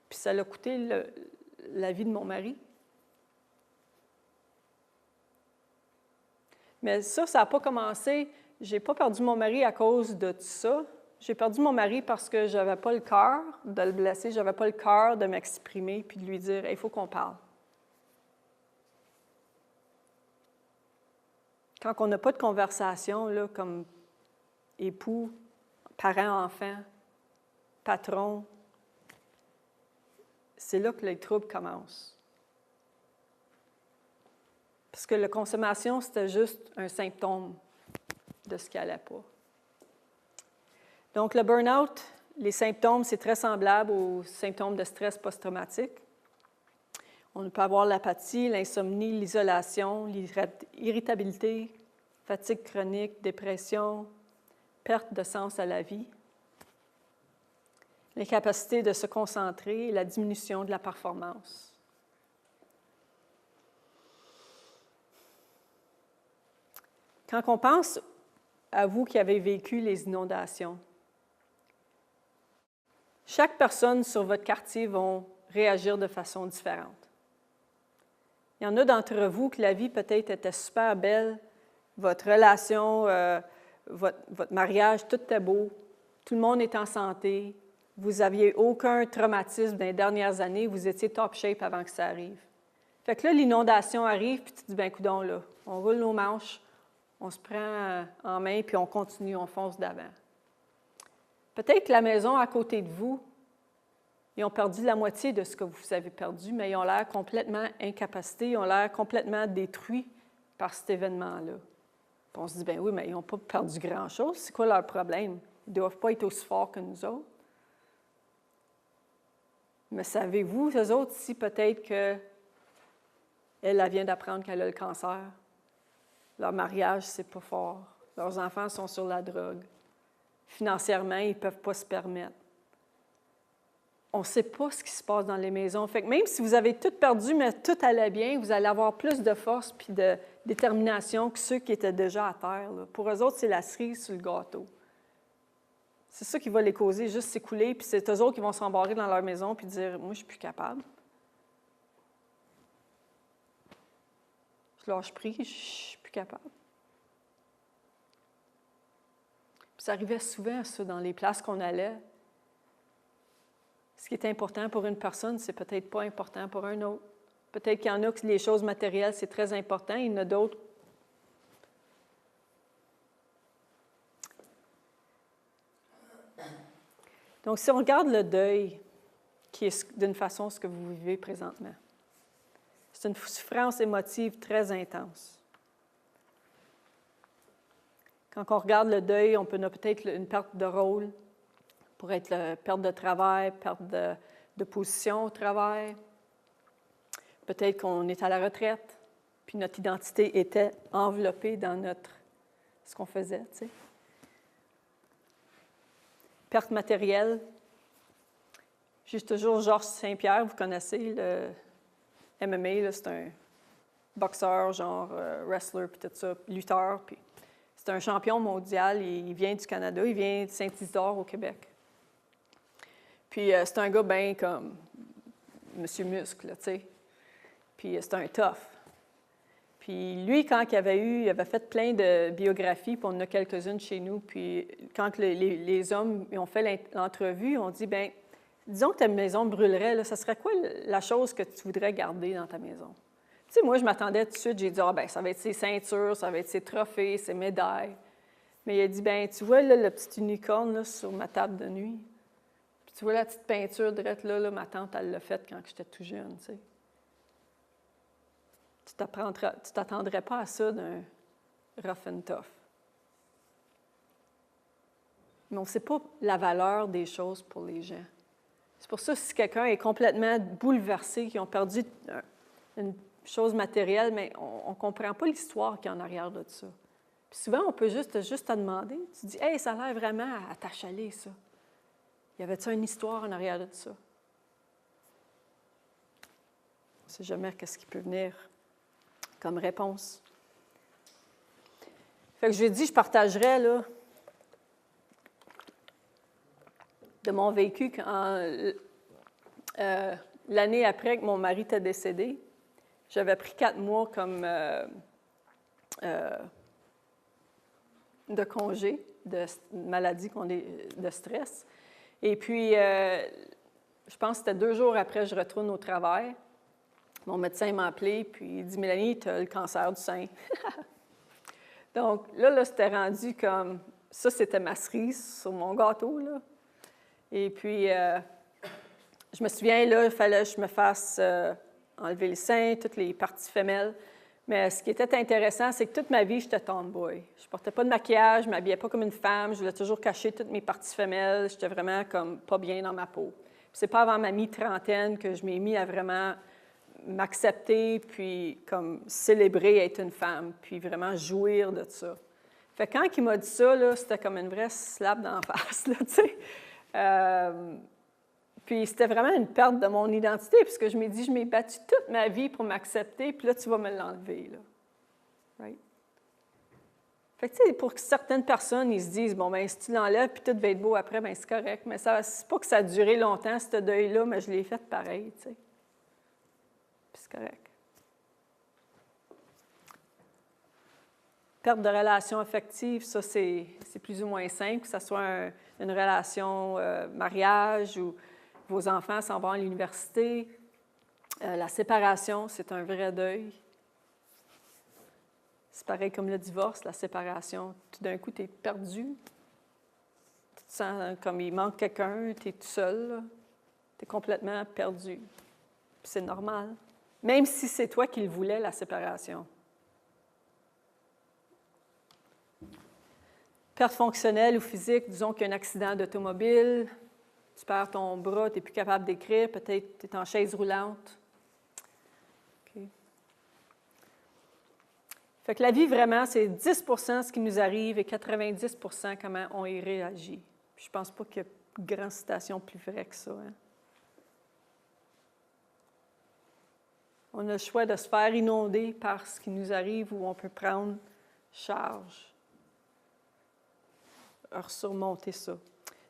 Speaker 2: Puis ça l'a coûté la vie de mon mari. Mais ça n'a pas commencé. Je n'ai pas perdu mon mari à cause de tout ça. J'ai perdu mon mari parce que je n'avais pas le cœur de le blesser, je n'avais pas le cœur de m'exprimer puis de lui dire « il faut qu'on parle ». Quand on n'a pas de conversation, là, comme époux, parents, enfants, patron, c'est là que les troubles commencent. Parce que la consommation, c'était juste un symptôme de ce qui n'allait pas. Donc, le burn-out, les symptômes, c'est très semblable aux symptômes de stress post-traumatique. On peut avoir l'apathie, l'insomnie, l'isolation, l'irritabilité, fatigue chronique, dépression, perte de sens à la vie, l'incapacité de se concentrer et la diminution de la performance. Quand on pense à vous qui avez vécu les inondations, chaque personne sur votre quartier va réagir de façon différente. Il y en a d'entre vous que la vie peut-être était super belle, votre relation, votre mariage, tout était beau, tout le monde est en santé, vous n'aviez aucun traumatisme dans les dernières années, vous étiez top shape avant que ça arrive. Fait que là, l'inondation arrive, puis tu te dis, ben coudonc, là, on roule nos manches, on se prend en main, puis on continue, on fonce d'avant. Peut-être que la maison à côté de vous, ils ont perdu la moitié de ce que vous avez perdu, mais ils ont l'air complètement incapacités, ils ont l'air complètement détruits par cet événement-là. Puis on se dit, ben oui, mais ils n'ont pas perdu grand-chose. C'est quoi leur problème? Ils ne doivent pas être aussi forts que nous autres. Mais savez-vous, eux autres, si peut-être qu'elle vient d'apprendre qu'elle a le cancer, leur mariage, c'est pas fort, leurs enfants sont sur la drogue, financièrement, ils ne peuvent pas se permettre. On ne sait pas ce qui se passe dans les maisons. Fait que même si vous avez tout perdu, mais tout allait bien, vous allez avoir plus de force et de détermination que ceux qui étaient déjà à terre. Là. Pour eux autres, c'est la cerise sur le gâteau. C'est ça qui va les causer, juste s'écouler, puis c'est eux autres qui vont s'embarrer dans leur maison puis dire « Moi, je ne suis plus capable. Je lâche prise, je ne suis plus capable. » Puis ça arrivait souvent, ça, dans les places qu'on allait. Ce qui est important pour une personne, c'est peut-être pas important pour un autre. Peut-être qu'il y en a que les choses matérielles, c'est très important. Il y en a d'autres. Donc, si on regarde le deuil, qui est d'une façon ce que vous vivez présentement, c'est une souffrance émotive très intense. Quand on regarde le deuil, on a peut-être une perte de rôle, pour être la perte de travail, perte de position au travail. Peut-être qu'on est à la retraite, puis notre identité était enveloppée dans ce qu'on faisait, tu sais. Perte matérielle. J'ai toujours Georges Saint-Pierre, vous connaissez, le MMA, là, c'est un boxeur, genre wrestler, puis tout ça, lutteur, puis c'est un champion mondial, il vient du Canada, il vient de Saint-Isidore au Québec. Puis c'est un gars bien comme Monsieur Muscle, tu sais. Puis c'est un tough. Puis lui, quand il avait fait plein de biographies, puis on en a quelques-unes chez nous, puis quand les hommes ont fait l'entrevue, on dit, bien, disons que ta maison brûlerait, là, ça serait quoi la chose que tu voudrais garder dans ta maison? Tu sais, moi, je m'attendais tout de suite, j'ai dit, ah, bien, ça va être ses ceintures, ça va être ses trophées, ses médailles. Mais il a dit, bien, tu vois, là, le petit unicorne là, sur ma table de nuit. Puis tu vois la petite peinture drette là, ma tante, elle l'a faite quand j'étais tout jeune, tu sais. Tu ne t'attendrais pas à ça d'un rough and tough. Mais on ne sait pas la valeur des choses pour les gens. C'est pour ça que si quelqu'un est complètement bouleversé, qu'ils ont perdu une chose matérielle, mais on ne comprend pas l'histoire qui est en arrière de ça. Puis souvent, on peut juste te demander, tu dis « Hey, ça a l'air vraiment à t'achaler, ça. Y avait-tu une histoire en arrière de ça? » On ne sait jamais ce qui peut venir comme réponse. Fait que je lui ai dit, je partagerais là, de mon vécu l'année après que mon mari était décédé. J'avais pris 4 mois comme de congé, de maladie, de stress. Et puis, je pense que c'était 2 jours après, je retourne au travail. Mon médecin m'a appelé, puis il dit « Mélanie, tu as le cancer du sein. » Donc, là, c'était rendu comme... Ça, c'était ma cerise sur mon gâteau, là. Et puis, je me souviens, là, il fallait que je me fasse enlever le sein, toutes les parties femelles. Mais ce qui était intéressant, c'est que toute ma vie, j'étais tomboy. Je ne portais pas de maquillage, je ne m'habillais pas comme une femme, je voulais toujours cacher toutes mes parties femelles. J'étais vraiment comme pas bien dans ma peau. Puis c'est pas avant ma mi-trentaine que je m'ai mis à vraiment m'accepter, puis comme célébrer être une femme, puis vraiment jouir de ça. Fait que quand il m'a dit ça, là, c'était comme une vraie slap d'en face, là, tu sais. Puis c'était vraiment une perte de mon identité, puisque je m'ai dit, je m'ai battue toute ma vie pour m'accepter, puis là, tu vas me l'enlever, là. Right? Fait que, tu sais, pour certaines personnes, ils se disent, bon, bien, si tu l'enlèves, puis tout va être beau après, bien, c'est correct. Mais c'est pas que ça a duré longtemps, ce deuil-là, mais je l'ai fait pareil, tu sais. Puis c'est correct. Perte de relation affective, ça, c'est plus ou moins simple, que ce soit une relation mariage ou vos enfants s'en vont à l'université. La séparation, c'est un vrai deuil. C'est pareil comme le divorce, la séparation. Tout d'un coup, tu es perdu. Tu te sens comme il manque quelqu'un, tu es tout seul. Tu es complètement perdu. Puis c'est normal. Même si c'est toi qui le voulais, la séparation. Perte fonctionnelle ou physique, disons qu'il y a un accident d'automobile, tu perds ton bras, tu n'es plus capable d'écrire, peut-être tu es en chaise roulante. Okay. Fait que la vie, vraiment, c'est 10 % ce qui nous arrive et 90 % comment on y réagit. Puis je ne pense pas qu'il y a une grande citation plus vraie que ça. Hein? On a le choix de se faire inonder par ce qui nous arrive ou on peut prendre charge. Surmonter ça.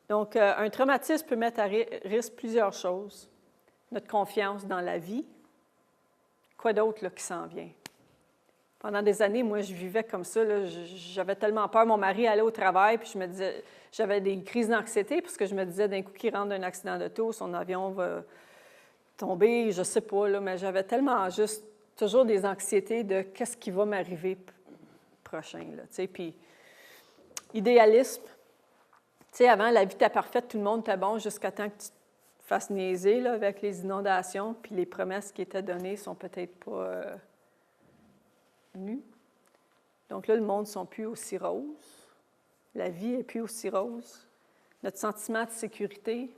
Speaker 2: Donc, un traumatisme peut mettre à risque plusieurs choses. Notre confiance dans la vie. Quoi d'autre là, qui s'en vient? Pendant des années, moi, je vivais comme ça. Là, j'avais tellement peur. Mon mari allait au travail, puis je me disais, j'avais des crises d'anxiété parce que je me disais, d'un coup qu'il rentre d'un accident d'auto, son avion va tomber, je ne sais pas, là, mais j'avais tellement juste toujours des anxiétés de qu'est-ce qui va m'arriver prochain. Là, tu sais, puis idéalisme. Tu sais, avant, la vie était parfaite, tout le monde était bon jusqu'à temps que tu te fasses niaiser là, avec les inondations, puis les promesses qui étaient données ne sont peut-être pas venues. Donc là, le monde ne sont plus aussi roses. La vie n'est plus aussi rose. Notre sentiment de sécurité.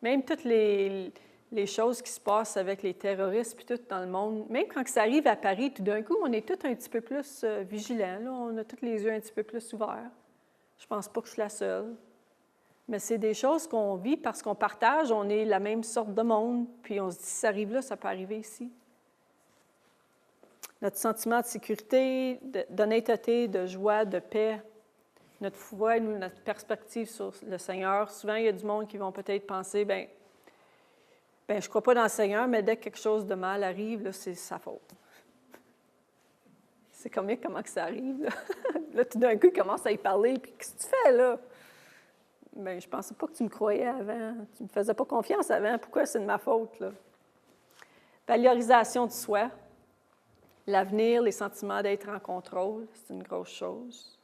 Speaker 2: Même toutes les choses qui se passent avec les terroristes, puis tout dans le monde, même quand ça arrive à Paris, tout d'un coup, on est tous un petit peu plus vigilants. Là, on a tous les yeux un petit peu plus ouverts. Je ne pense pas que je suis la seule. Mais c'est des choses qu'on vit parce qu'on partage, on est la même sorte de monde, puis on se dit, si ça arrive là, ça peut arriver ici. Notre sentiment de sécurité, d'honnêteté, de joie, de paix, notre foi, notre perspective sur le Seigneur. Souvent, il y a du monde qui vont peut-être penser, bien, je ne crois pas dans le Seigneur, mais dès que quelque chose de mal arrive, là, c'est sa faute. C'est comique comment que ça arrive. Là, tout d'un coup, il commence à y parler. Puis, qu'est-ce que tu fais, là? Bien, je ne pensais pas que tu me croyais avant. Tu ne me faisais pas confiance avant. Pourquoi c'est de ma faute, là? Valorisation de soi. L'avenir, les sentiments d'être en contrôle, c'est une grosse chose.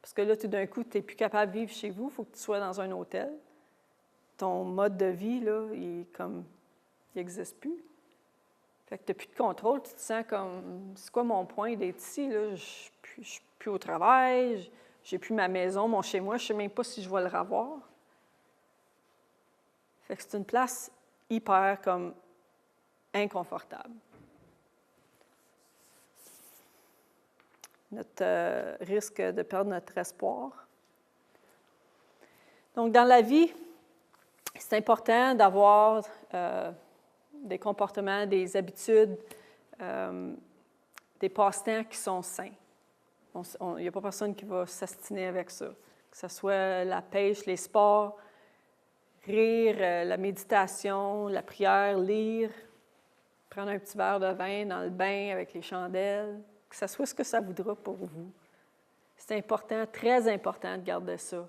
Speaker 2: Parce que là, tout d'un coup, tu n'es plus capable de vivre chez vous. Il faut que tu sois dans un hôtel. Ton mode de vie, là, il n'existe plus. Fait que tu n'as plus de contrôle, tu te sens comme, c'est quoi mon point d'être ici? Là? Je ne suis plus au travail, je n'ai plus ma maison, mon chez-moi, je ne sais même pas si je vais le revoir. Fait que c'est une place hyper comme inconfortable. Notre risque de perdre notre espoir. Donc, dans la vie, c'est important d'avoir des comportements, des habitudes, des passe-temps qui sont sains. Il n'y a pas personne qui va s'astiner avec ça. Que ce soit la pêche, les sports, rire, la méditation, la prière, lire, prendre un petit verre de vin dans le bain avec les chandelles, que ce soit ce que ça voudra pour vous. C'est important, très important de garder ça.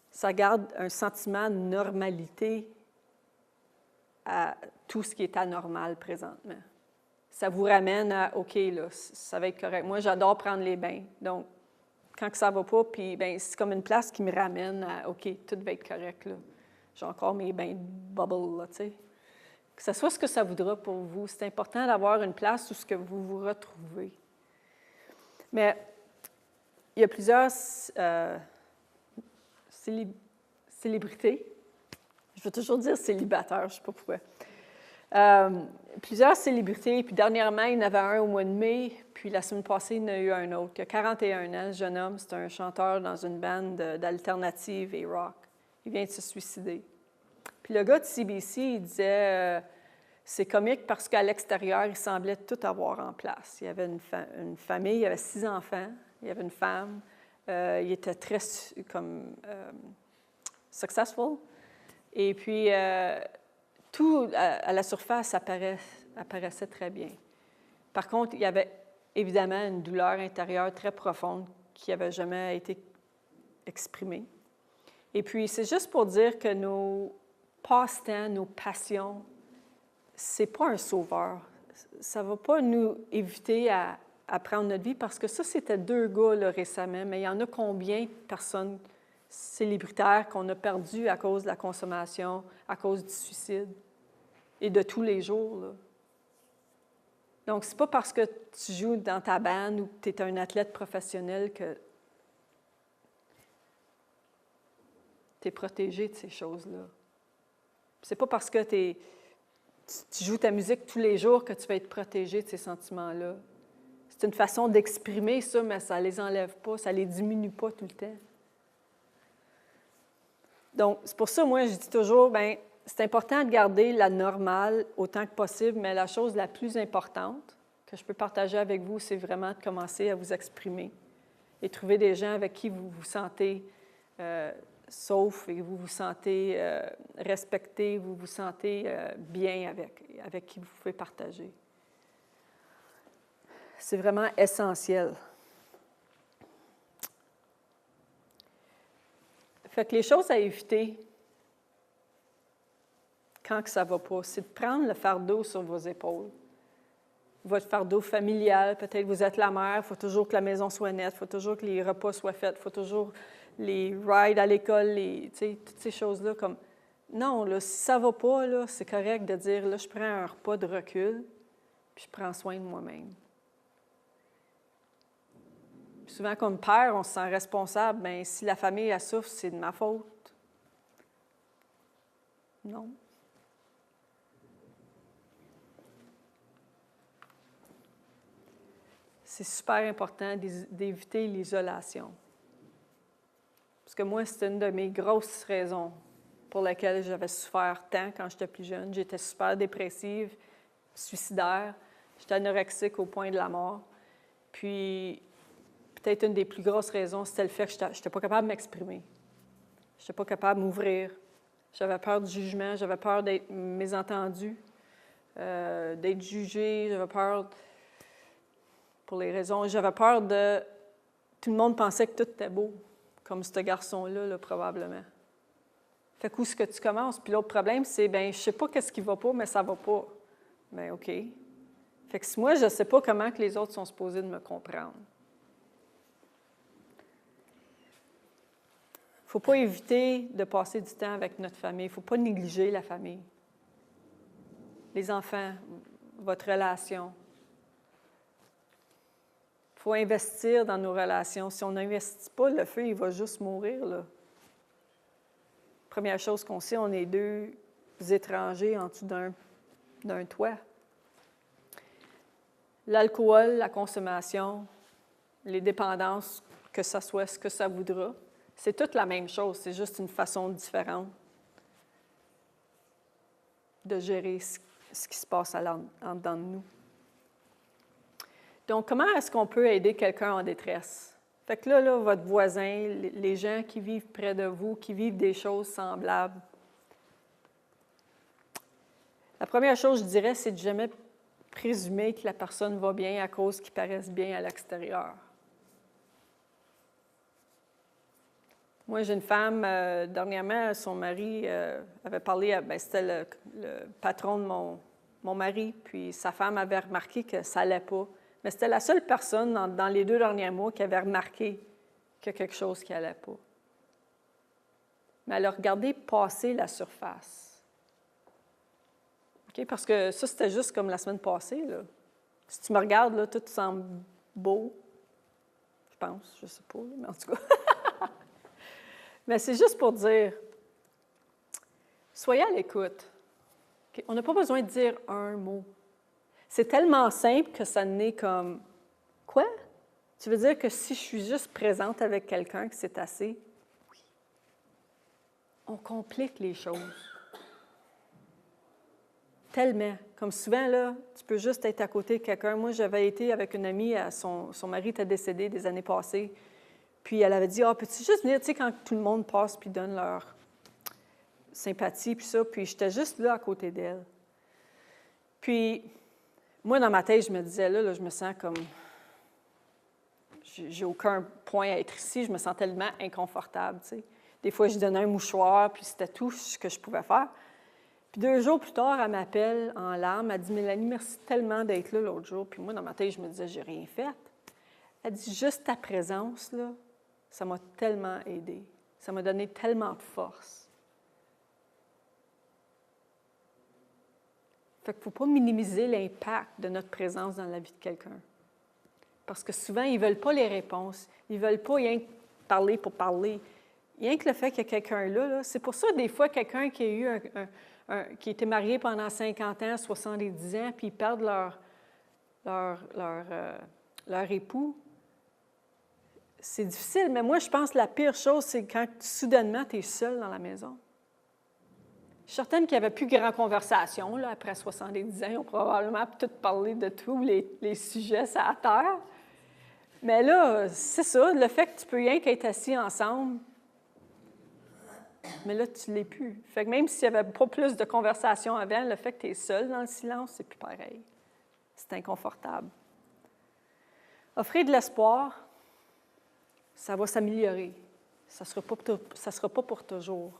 Speaker 2: Ça garde un sentiment de normalité à tout ce qui est anormal présentement. Ça vous ramène à « OK, là, ça va être correct ». Moi, j'adore prendre les bains. Donc, quand ça ne va pas, puis ben, c'est comme une place qui me ramène à « OK, tout va être correct, là. J'ai encore mes bains de bubble, là, tu sais ». Que ce soit ce que ça voudra pour vous. C'est important d'avoir une place où ce que vous vous retrouvez. Mais il y a plusieurs célébrités. Je veux toujours dire célibataire, je ne sais pas pourquoi. Plusieurs célébrités, puis dernièrement, il y en avait un au mois de mai, puis la semaine passée, il y en a eu un autre. Il a 41 ans, ce jeune homme, c'est un chanteur dans une bande d'alternative et rock. Il vient de se suicider. Puis le gars de CBC, il disait, c'est comique parce qu'à l'extérieur, il semblait tout avoir en place. Il y avait une famille, il avait 6 enfants, il y avait une femme, il était très successful. Et puis, tout à la surface apparaissait très bien. Par contre, il y avait évidemment une douleur intérieure très profonde qui n'avait jamais été exprimée. Et puis, c'est juste pour dire que nos passe-temps, nos passions, ce n'est pas un sauveur. Ça ne va pas nous éviter à prendre notre vie, parce que ça, c'était 2 gars là, récemment, mais il y en a combien de personnes célébritaires qu'on a perdues à cause de la consommation, à cause du suicide, et de tous les jours, là. Donc, ce n'est pas parce que tu joues dans ta bande ou que tu es un athlète professionnel que tu es protégé de ces choses-là. Ce n'est pas parce que tu joues ta musique tous les jours que tu vas être protégé de ces sentiments-là. C'est une façon d'exprimer ça, mais ça ne les enlève pas, ça ne les diminue pas tout le temps. Donc, c'est pour ça, moi, je dis toujours, bien, c'est important de garder la normale autant que possible, mais la chose la plus importante que je peux partager avec vous, c'est vraiment de commencer à vous exprimer et trouver des gens avec qui vous vous sentez sauf et vous vous sentez respecté, vous vous sentez bien avec qui vous pouvez partager. C'est vraiment essentiel. Fait que les choses à éviter quand que ça ne va pas, c'est de prendre le fardeau sur vos épaules. Votre fardeau familial, peut-être vous êtes la mère, il faut toujours que la maison soit nette, il faut toujours que les repas soient faits, il faut toujours les rides à l'école, toutes ces choses-là. Comme non, là, si ça ne va pas, là, c'est correct de dire, là, je prends un repas de recul, puis je prends soin de moi-même. Puis souvent, comme père, on se sent responsable. Bien, si la famille elle souffre, c'est de ma faute. Non. C'est super important d'éviter l'isolation. Parce que moi, c'est une de mes grosses raisons pour laquelle j'avais souffert tant quand j'étais plus jeune. J'étais super dépressive, suicidaire. J'étais anorexique au point de la mort. Puis, peut-être une des plus grosses raisons, c'était le fait que je n'étais pas capable de m'exprimer. Je n'étais pas capable de m'ouvrir. J'avais peur du jugement, j'avais peur d'être mésentendue, d'être jugée, j'avais peur... Pour les raisons, j'avais peur de... Tout le monde pensait que tout était beau, comme ce garçon-là, là, probablement. Fait qu'où est-ce que tu commences? Puis l'autre problème, c'est, bien, je ne sais pas qu'est-ce qui ne va pas, mais ça ne va pas. Bien, OK. Fait que si moi, je ne sais pas comment que les autres sont supposés de me comprendre. Il ne faut pas éviter de passer du temps avec notre famille. Il ne faut pas négliger la famille. Les enfants, votre relation. Il faut investir dans nos relations. Si on n'investit pas, le feu, il va juste mourir, là. Première chose qu'on sait, on est 2 étrangers en dessous d'un toit. L'alcool, la consommation, les dépendances, que ça soit ce que ça voudra, c'est toute la même chose, c'est juste une façon différente de gérer ce qui se passe en dedans de nous. Donc, comment est-ce qu'on peut aider quelqu'un en détresse? Fait que là, votre voisin, les gens qui vivent près de vous, qui vivent des choses semblables. La première chose, je dirais, c'est de jamais présumer que la personne va bien à cause qu'ils paraissent bien à l'extérieur. Moi, j'ai une femme, dernièrement, son mari avait parlé, c'était le patron de mon mari, puis sa femme avait remarqué que ça n'allait pas. Mais c'était la seule personne dans les 2 derniers mois qui avait remarqué qu'il y a quelque chose qui n'allait pas. Mais elle a regardé passer la surface. Okay? Parce que ça, c'était juste comme la semaine passée, là. Si tu me regardes, là, tout semble beau. Je pense, je ne sais pas, mais en tout cas. Mais c'est juste pour dire, soyez à l'écoute. Okay? On n'a pas besoin de dire un mot. C'est tellement simple que ça n'est comme « Quoi? Tu veux dire que si je suis juste présente avec quelqu'un, que c'est assez? » Oui. On complique les choses. Tellement. Comme souvent, là, tu peux juste être à côté de quelqu'un. Moi, j'avais été avec une amie, son mari était décédé des années passées, puis elle avait dit « Ah, peux-tu juste venir, tu sais, quand tout le monde passe puis donne leur sympathie, puis ça. » Puis j'étais juste là à côté d'elle. Puis, moi, dans ma tête, je me disais, là je me sens comme... J'ai aucun point à être ici. Je me sens tellement inconfortable, tu sais. Des fois, je donnais un mouchoir, puis c'était tout ce que je pouvais faire. Puis 2 jours plus tard, elle m'appelle en larmes. Elle dit « Mélanie, merci tellement d'être là l'autre jour. » Puis moi, dans ma tête, je me disais « J'ai rien fait. » Elle dit « Juste ta présence, là, ça m'a tellement aidée. Ça m'a donné tellement de force. » Fait qu'il ne faut pas minimiser l'impact de notre présence dans la vie de quelqu'un. Parce que souvent, ils ne veulent pas les réponses. Ils ne veulent pas rien que parler pour parler. Rien que le fait qu'il y a quelqu'un là, c'est pour ça, des fois, quelqu'un qui a eu qui était marié pendant 50 ans, 70 ans, puis ils perdent leur époux. C'est difficile, mais moi, je pense que la pire chose, c'est quand soudainement, tu es seul dans la maison. Je suis certaine qu'il n'y avait plus grand conversation, là, après 70 ans. Ils ont probablement tout parlé de tous les sujets sur la terre. Mais là, c'est ça, le fait que tu peux rien qu'être assis ensemble, mais là, tu ne l'es plus. Fait que même s'il n'y avait pas plus de conversation avant, le fait que tu es seul dans le silence, c'est plus pareil. C'est inconfortable. Offrir de l'espoir, ça va s'améliorer. Ça ne sera pas pour toujours.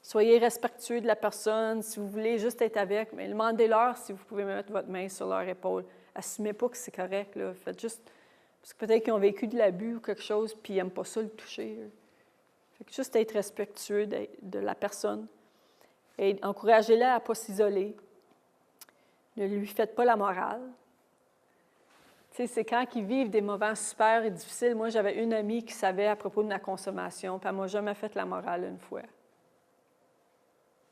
Speaker 2: Soyez respectueux de la personne. Si vous voulez juste être avec, mais demandez-leur si vous pouvez mettre votre main sur leur épaule. Assumez pas que c'est correct, là. Faites juste... Parce que peut-être qu'ils ont vécu de l'abus ou quelque chose, puis ils n'aiment pas ça le toucher. Fait que juste être respectueux de la personne. Et encouragez-la à ne pas s'isoler. Ne lui faites pas la morale. Tu sais, c'est quand ils vivent des moments super et difficiles. Moi, j'avais une amie qui savait à propos de ma consommation, puis elle ne m'a jamais fait la morale une fois.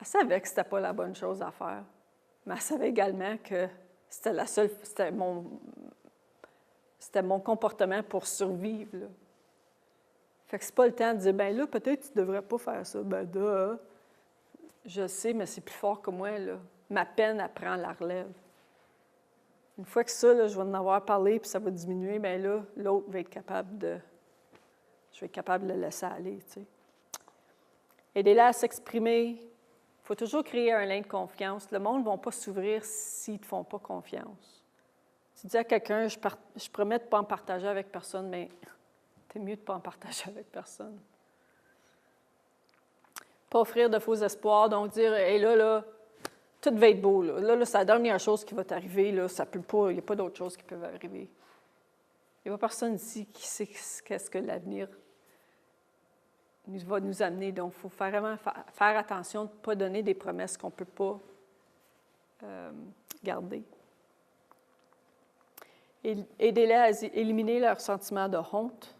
Speaker 2: Elle savait que ce n'était pas la bonne chose à faire, mais elle savait également que c'était mon comportement pour survivre, là. Fait que c'est pas le temps de dire, ben là, peut-être tu ne devrais pas faire ça. Ben je sais, mais c'est plus fort que moi, là. Ma peine, elle prend la relève. Une fois que ça, là, je vais en avoir parlé, puis ça va diminuer, bien là, l'autre va être capable de... Je vais être capable de le laisser aller, tu sais. Aidez-la à s'exprimer. Il faut toujours créer un lien de confiance. Le monde ne va pas s'ouvrir s'ils ne te font pas confiance. Tu dis à quelqu'un, je promets de ne pas en partager avec personne, mais c'est mieux de ne pas en partager avec personne. Pas offrir de faux espoirs, donc dire, hey, là, tout va être beau. Là, c'est la dernière chose qui va t'arriver. Là, ça peut pas, il n'y a pas d'autres choses qui peuvent arriver. Il n'y a pas personne ici qui sait qu'est-ce que l'avenir va nous amener. Donc, il faut vraiment faire attention de ne pas donner des promesses qu'on ne peut pas garder. Aidez-les à éliminer leur sentiment de honte,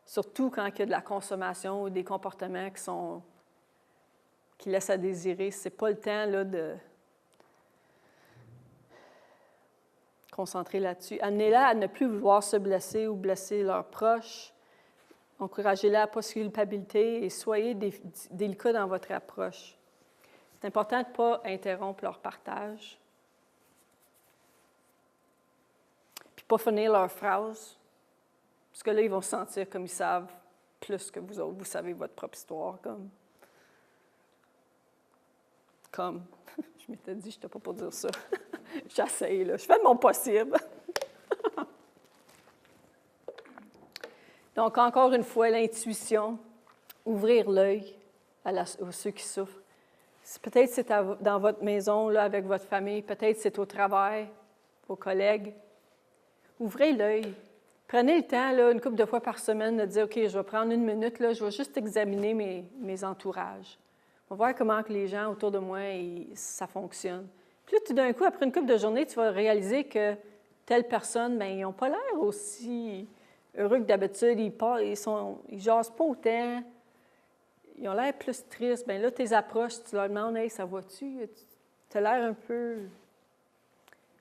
Speaker 2: surtout quand il y a de la consommation ou des comportements qui laissent à désirer. Ce n'est pas le temps là, de concentrer là-dessus. Amenez-la à ne plus vouloir se blesser ou blesser leurs proches. Encouragez-la à ne pas se culpabiliser et soyez délicats dans votre approche. C'est important de ne pas interrompre leur partage. Puis pas finir leur phrase. Parce que là, ils vont se sentir comme ils savent plus que vous autres. Vous savez votre propre histoire. Comme. Je m'étais dit, je n'étais pas pour dire ça. J'essaye, là. Je fais de mon possible. Donc, encore une fois, l'intuition, ouvrir l'œil à ceux qui souffrent. Peut-être c'est dans votre maison, là, avec votre famille. Peut-être c'est au travail, vos collègues. Ouvrez l'œil. Prenez le temps, là, une couple de fois par semaine, de dire, OK, je vais prendre 1 minute, là, je vais juste examiner mes entourages. On va voir comment que les gens autour de moi, ça fonctionne. Puis là, tout d'un coup, après une couple de journées, tu vas réaliser que telle personne, bien, ils n'ont pas l'air aussi heureux que d'habitude. Ils ne jasent pas autant. ils ont l'air plus tristes. Bien là, tu les approches, tu leur demandes « Hey, ça va-tu? Tu as l'air un peu... »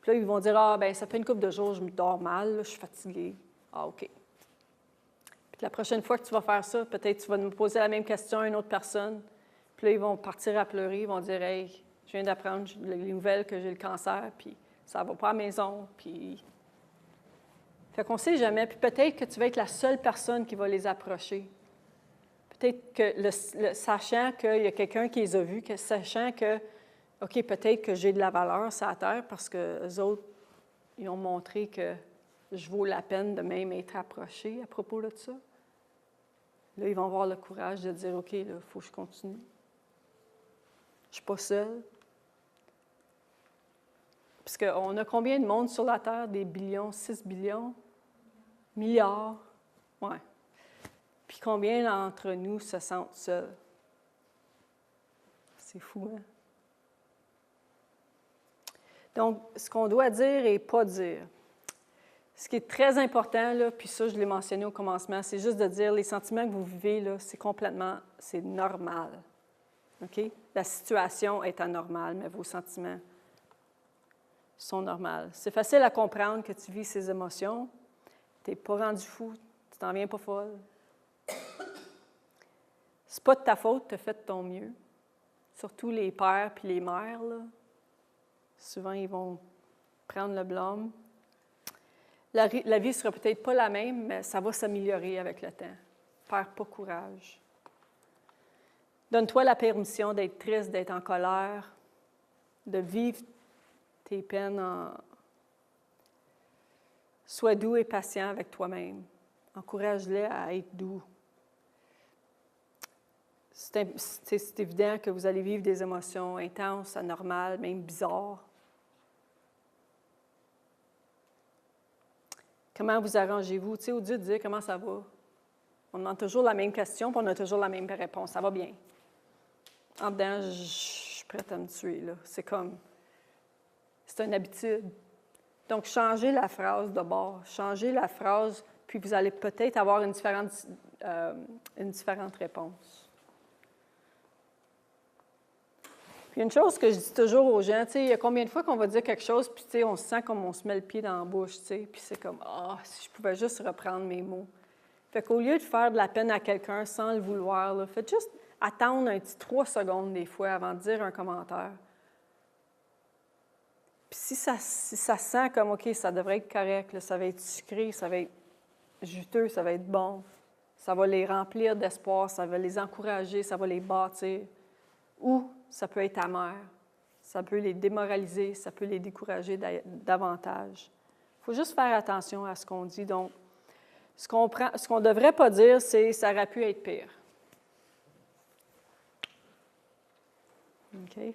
Speaker 2: Puis là, ils vont dire « Ah, bien, ça fait une couple de jours, je me dors mal, là, je suis fatiguée. » Ah, OK. Puis la prochaine fois que tu vas faire ça, peut-être tu vas me poser la même question à une autre personne. Puis là, ils vont partir à pleurer, ils vont dire « Hey, je viens d'apprendre les nouvelles que j'ai le cancer, puis ça ne va pas à la maison. » Puis... Fait qu'on ne sait jamais. Puis peut-être que tu vas être la seule personne qui va les approcher. Peut-être que, sachant qu'il y a quelqu'un qui les a vus, sachant que, OK, peut-être que j'ai de la valeur sur la terre parce que les autres, ils ont montré que je vaux la peine de même être approché à propos de ça. Là, ils vont avoir le courage de dire, OK, là, il faut que je continue. Je ne suis pas seule. Parce qu'on a combien de monde sur la Terre? Des billions, 6 billions? Milliards? Oui. Puis combien d'entre nous se sentent seuls? C'est fou, hein? Donc, ce qu'on doit dire et pas dire. Ce qui est très important, là, puis ça, je l'ai mentionné au commencement, c'est juste de dire les sentiments que vous vivez, là, c'est normal. OK? La situation est anormale, mais vos sentiments sont normaux. C'est facile à comprendre que tu vis ces émotions. Tu n'es pas rendu fou, tu t'en viens pas folle. C'est pas de ta faute, tu as fait de ton mieux. Surtout les pères puis les mères, là. Souvent, ils vont prendre le blâme. La vie ne sera peut-être pas la même, mais ça va s'améliorer avec le temps. Perds pas courage. Donne-toi la permission d'être triste, d'être en colère, de vivre tes peines en... Sois doux et patient avec toi-même. Encourage-les à être doux. C'est évident que vous allez vivre des émotions intenses, anormales, même bizarres. Comment vous arrangez-vous? Tu sais, au lieu de dire comment ça va, on demande toujours la même question, puis on a toujours la même réponse. Ça va bien. En dedans, je suis prête à me tuer, là. C'est une habitude. Donc, changez la phrase de bord. Changez la phrase, puis vous allez peut-être avoir une différente réponse. Puis une chose que je dis toujours aux gens, tu sais, il y a combien de fois qu'on va dire quelque chose, puis tu sais, on se sent comme on se met le pied dans la bouche, tu sais, puis c'est comme, si je pouvais juste reprendre mes mots. Fait qu'au lieu de faire de la peine à quelqu'un sans le vouloir, là, faites juste attendre un petit 3 secondes des fois avant de dire un commentaire. Puis si ça sent comme, OK, ça devrait être correct, là, ça va être sucré, ça va être juteux, ça va être bon, ça va les remplir d'espoir, ça va les encourager, ça va les bâtir. Ou ça peut être amer, ça peut les démoraliser, ça peut les décourager davantage. Il faut juste faire attention à ce qu'on dit. Donc, ce qu'on ne devrait pas dire, c'est « ça aurait pu être pire ». OK?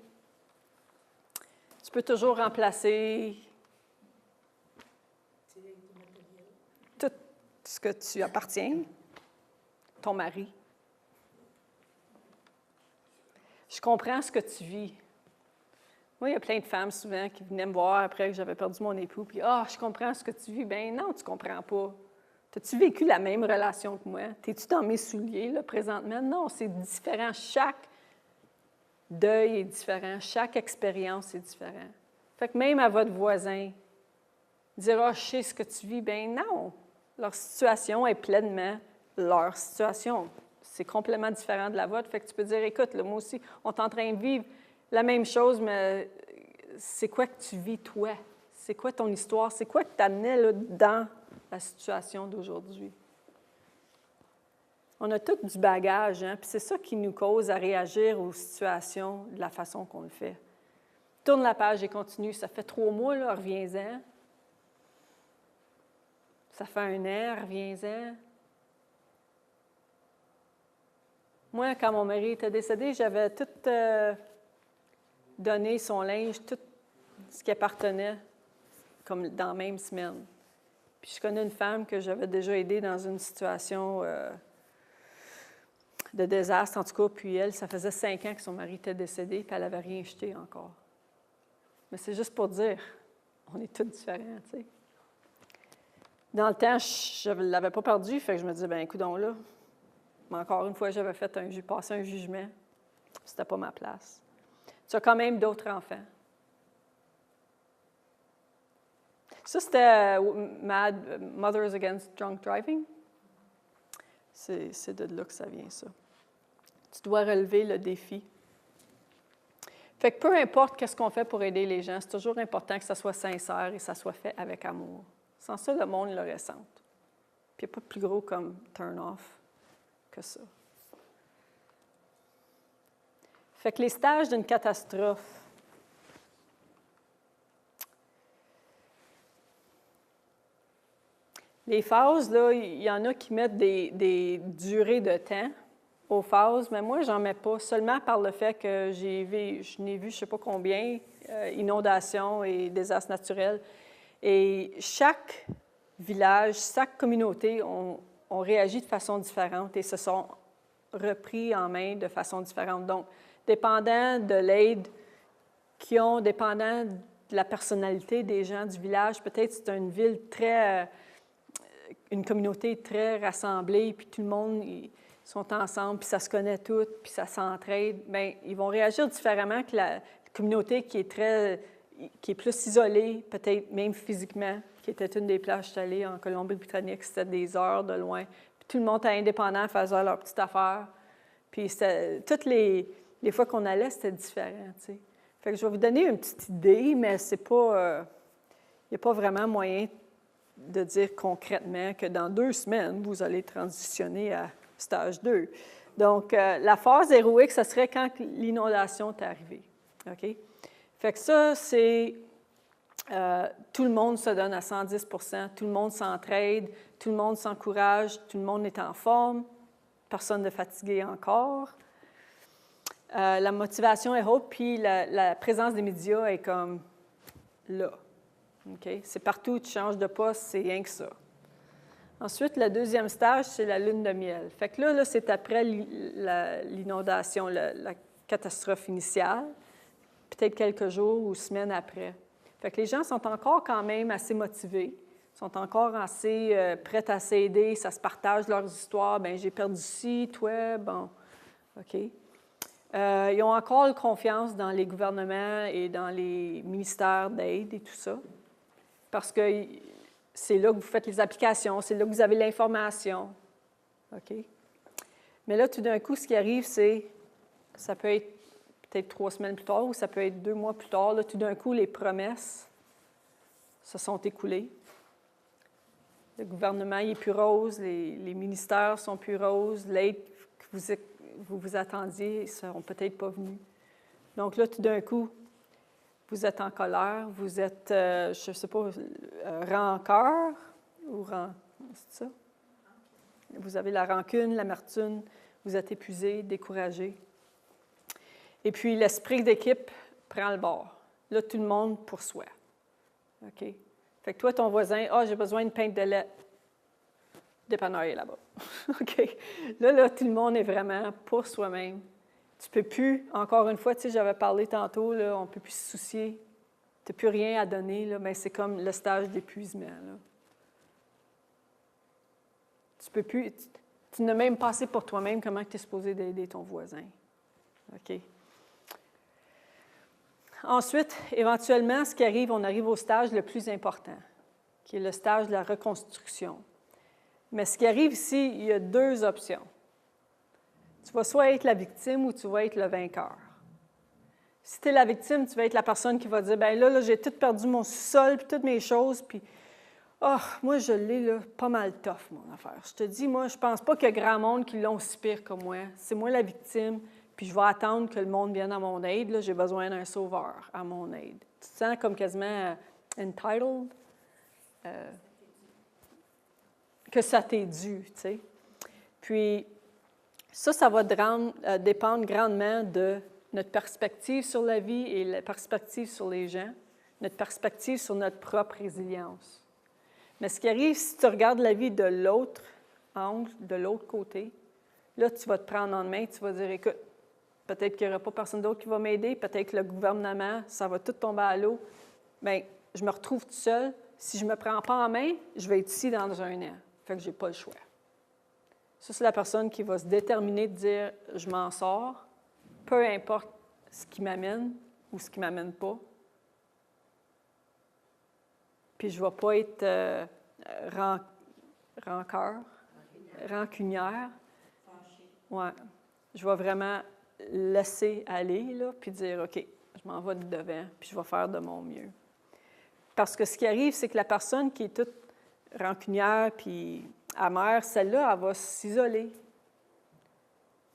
Speaker 2: Tu peux toujours remplacer tout ce que tu appartiens, ton mari. Je comprends ce que tu vis. Moi, il y a plein de femmes souvent qui venaient me voir après que j'avais perdu mon époux, puis « Ah, je comprends ce que tu vis. » Bien non, tu ne comprends pas. As-tu vécu la même relation que moi? Es-tu dans mes souliers, là, présentement? Non, c'est différent. Chaque deuil est différent. Chaque expérience est différente. Fait que même à votre voisin, dire « Ah, je sais ce que tu vis. » Bien non, leur situation est pleinement leur situation. C'est complètement différent de la vôtre. Fait que tu peux dire, écoute, là, moi aussi, on est en train de vivre la même chose, mais c'est quoi que tu vis, toi? C'est quoi ton histoire? C'est quoi que t'amenais là dans la situation d'aujourd'hui? On a tout du bagage, hein? Puis c'est ça qui nous cause à réagir aux situations de la façon qu'on le fait. Tourne la page et continue. Ça fait 3 mois, là, reviens-en. Ça fait 1 an, reviens-en. Moi, quand mon mari était décédé, j'avais tout donné son linge, tout ce qui appartenait, comme dans la même semaine. Puis je connais une femme que j'avais déjà aidée dans une situation de désastre, en tout cas, puis elle, ça faisait 5 ans que son mari était décédé, puis elle n'avait rien jeté encore. Mais c'est juste pour dire, on est tous différents, tu sais. Dans le temps, je ne l'avais pas perdu, fait que je me disais, bien, coudonc là, Mais encore une fois, j'avais passé un jugement. C'était pas ma place. Tu as quand même d'autres enfants. Ça, c'était Mothers Against Drunk Driving. C'est de là que ça vient, ça. Tu dois relever le défi. Fait que peu importe qu'est-ce qu'on fait pour aider les gens, c'est toujours important que ça soit sincère et que ça soit fait avec amour. Sans ça, le monde le ressent. Puis il n'y a pas de plus gros comme turn-off que ça. Fait que les stages d'une catastrophe. Les phases, là, il y en a qui mettent des durées de temps aux phases, mais moi, j'en mets pas, seulement par le fait que je n'ai vu je ne sais pas combien, inondations et désastres naturels. Et chaque village, chaque communauté ont réagi de façon différente et se sont repris en main de façon différente. Donc, dépendant de l'aide qu'ils ont, dépendant de la personnalité des gens du village, peut-être c'est une ville une communauté très rassemblée, puis tout le monde, ils sont ensemble, puis ça se connaît tout, puis ça s'entraide, bien, ils vont réagir différemment que la communauté qui est plus isolée, peut-être même physiquement, qui était une des places, je suis allée en Colombie-Britannique, c'était des heures de loin, puis tout le monde était indépendant, faisait leur petite affaire, puis toutes les fois qu'on allait, c'était différent, tu sais. Fait que je vais vous donner une petite idée, mais c'est pas... il n'y a pas vraiment moyen de dire concrètement que dans 2 semaines, vous allez transitionner à stage 2. Donc, la phase héroïque, ce serait quand l'inondation est arrivée. OK? Fait que ça, c'est tout le monde se donne à 110 %, tout le monde s'entraide, tout le monde s'encourage, tout le monde est en forme, personne ne fatigué encore. La motivation est haute, puis la présence des médias est comme là. Okay? C'est partout où tu changes de poste, c'est rien que ça. Ensuite, le deuxième stage, c'est la lune de miel. Fait que là c'est après l'inondation, la catastrophe initiale, peut-être quelques jours ou semaines après. Fait que les gens sont encore quand même assez motivés, sont encore assez prêts à s'aider, ça se partage leurs histoires. Bien, j'ai perdu ci, toi, bon, OK. Ils ont encore confiance dans les gouvernements et dans les ministères d'aide et tout ça. Parce que c'est là que vous faites les applications, c'est là que vous avez l'information. OK? Mais là, tout d'un coup, ce qui arrive, ça peut être peut-être 3 semaines plus tard ou ça peut être 2 mois plus tard. Là, tout d'un coup, les promesses se sont écoulées. Le gouvernement est plus rose, les ministères sont plus roses, l'aide que vous attendiez ne seront peut-être pas venus. Donc là, tout d'un coup, vous êtes en colère, vous êtes, je ne sais pas, rancœur ou c'est ça? Vous avez la rancune, l'amertume, vous êtes épuisé, découragé. Et puis, l'esprit d'équipe prend le bord. Là, tout le monde pour soi. OK? Fait que toi, ton voisin, j'ai besoin d'une pinte de lait. Dépanneur est là-bas. OK? Là, tout le monde est vraiment pour soi-même. Tu ne peux plus, encore une fois, tu sais, j'avais parlé tantôt, là, on ne peut plus se soucier. Tu n'as plus rien à donner, là, mais c'est comme le stage d'épuisement. Là. Tu peux plus, tu n'as même pas assez pour toi-même comment tu es supposé d'aider ton voisin. OK? Ensuite, éventuellement, ce qui arrive, on arrive au stage le plus important, qui est le stage de la reconstruction. Mais ce qui arrive ici, il y a 2 options. Tu vas soit être la victime ou tu vas être le vainqueur. Si tu es la victime, tu vas être la personne qui va dire, bien là j'ai tout perdu mon sous-sol, puis toutes mes choses, puis moi, je l'ai là, pas mal tough, mon affaire. Je te dis, moi, je pense pas qu'il y a grand monde qui l'ont aussi pire que moi. C'est moi la victime, puis je vais attendre que le monde vienne à mon aide. Là, j'ai besoin d'un sauveur à mon aide. Tu te sens comme quasiment entitled, que ça t'est dû, tu sais. Puis, ça va dépendre grandement de notre perspective sur la vie et la perspective sur les gens, notre perspective sur notre propre résilience. Mais ce qui arrive, si tu regardes la vie de l'autre angle, de l'autre côté, là, tu vas te prendre en main, tu vas dire, écoute, peut-être qu'il n'y aura pas personne d'autre qui va m'aider, peut-être que le gouvernement, ça va tout tomber à l'eau. Bien, je me retrouve tout seul. Si je ne me prends pas en main, je vais être ici dans 1 an. Fait que je n'ai pas le choix. Ça, c'est la personne qui va se déterminer de dire « je m'en sors », peu importe ce qui m'amène ou ce qui ne m'amène pas. Puis je ne vais pas être rancunière. Ouais. Je vais vraiment laisser aller, là, puis dire « OK, je m'en vais de devant, puis je vais faire de mon mieux. » Parce que ce qui arrive, c'est que la personne qui est toute rancunière puis amère, celle-là, elle va s'isoler.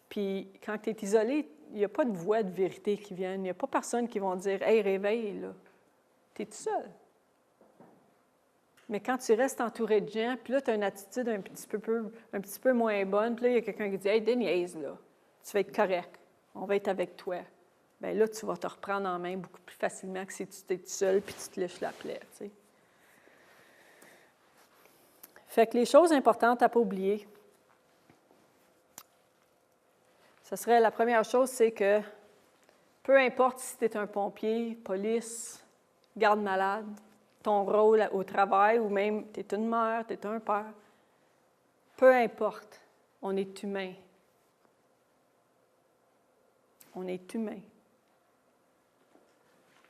Speaker 2: Puis quand tu es isolé, il n'y a pas de voix de vérité qui viennent. Il n'y a pas personne qui va dire « Hey, réveille, là. » Tu es tout seul. Mais quand tu restes entouré de gens, puis là, tu as une attitude un petit peu moins bonne, puis là, il y a quelqu'un qui dit « Hey, déniaise, là. Tu vas être correct. On va être avec toi. » Bien là, tu vas te reprendre en main beaucoup plus facilement que si tu étais tout seul puis tu te lèches la plaie, tu sais. Fait que les choses importantes à ne pas oublier, ce serait la première chose, c'est que peu importe si tu es un pompier, police, garde-malade, ton rôle au travail ou même tu es une mère, tu es un père, peu importe, on est humain. On est humain.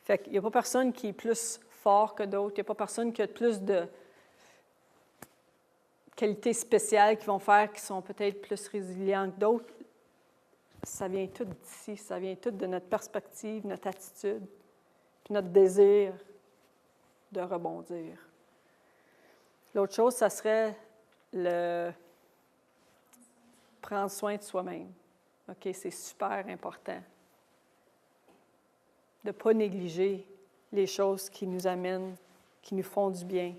Speaker 2: Fait qu'il n'y a pas personne qui est plus fort que d'autres, il n'y a pas personne qui a plus de qualités spéciales qui vont faire qu'ils sont peut-être plus résilients que d'autres. Ça vient tout d'ici, ça vient tout de notre perspective, notre attitude, puis notre désir de rebondir. L'autre chose, ça serait le prendre soin de soi-même. OK, c'est super important de ne pas négliger les choses qui nous amènent, qui nous font du bien.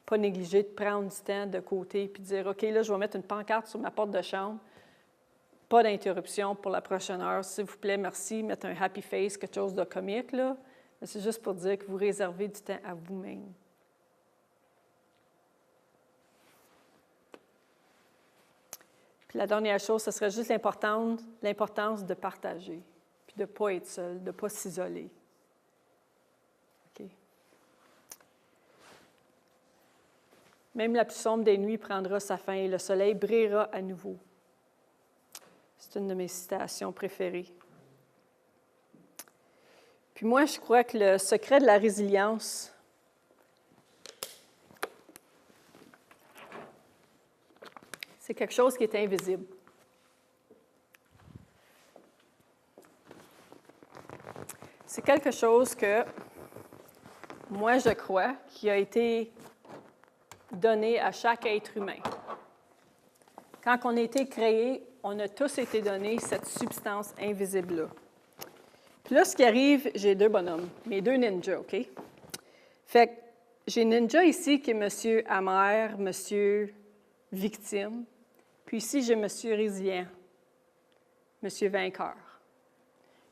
Speaker 2: Pas négliger de prendre du temps de côté puis de dire « OK, là, je vais mettre une pancarte sur ma porte de chambre. Pas d'interruption pour la prochaine heure. S'il vous plaît, merci. » Mettre un happy face, quelque chose de comique, là. Mais c'est juste pour dire que vous réservez du temps à vous-même. Puis la dernière chose, ce serait juste l'importance de partager, puis de ne pas être seul, de ne pas s'isoler. OK? Même la plus sombre des nuits prendra sa fin et le soleil brillera à nouveau. C'est une de mes citations préférées. Puis moi, je crois que le secret de la résilience, c'est quelque chose qui est invisible. C'est quelque chose que, moi, je crois, qui a été donné à chaque être humain. Quand on a été créé, on a tous été donnés cette substance invisible-là. Puis là, ce qui arrive, j'ai deux bonhommes, mes deux ninjas, OK? Fait que j'ai ninja ici qui est monsieur amer, monsieur victime. Puis ici, j'ai monsieur résilient, monsieur vainqueur.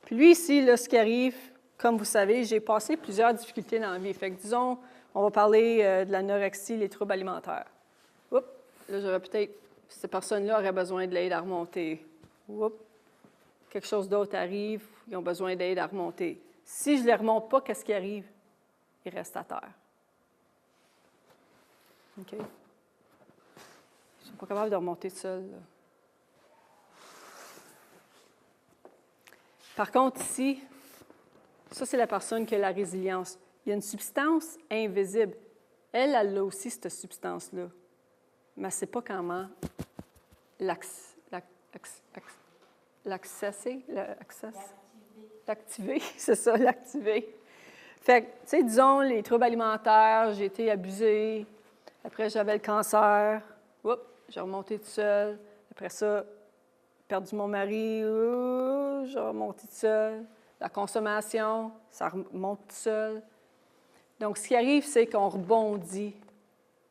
Speaker 2: Puis lui ici, là, ce qui arrive, comme vous savez, j'ai passé plusieurs difficultés dans la vie. Fait que disons, on va parler de l'anorexie, les troubles alimentaires. Oups, là, j'aurais peut-être, cette personne-là aurait besoin de l'aide à remonter. Oups, quelque chose d'autre arrive, ils ont besoin d'aide à remonter. Si je ne les remonte pas, qu'est-ce qui arrive? Ils restent à terre. OK? Ils ne sont pas capables de remonter seuls. Là. Par contre, ici, ça, c'est la personne qui a la résilience. Il y a une substance invisible. Elle a aussi cette substance-là. Mais elle ne sait pas comment l'activer, c'est ça, l'activer. Fait que, tu sais, disons, les troubles alimentaires, j'ai été abusée. Après, j'avais le cancer. Oups, j'ai remonté tout seul. Après ça, perdu mon mari. J'ai remonté tout seul. La consommation, ça remonte tout seul. Donc, ce qui arrive, c'est qu'on rebondit.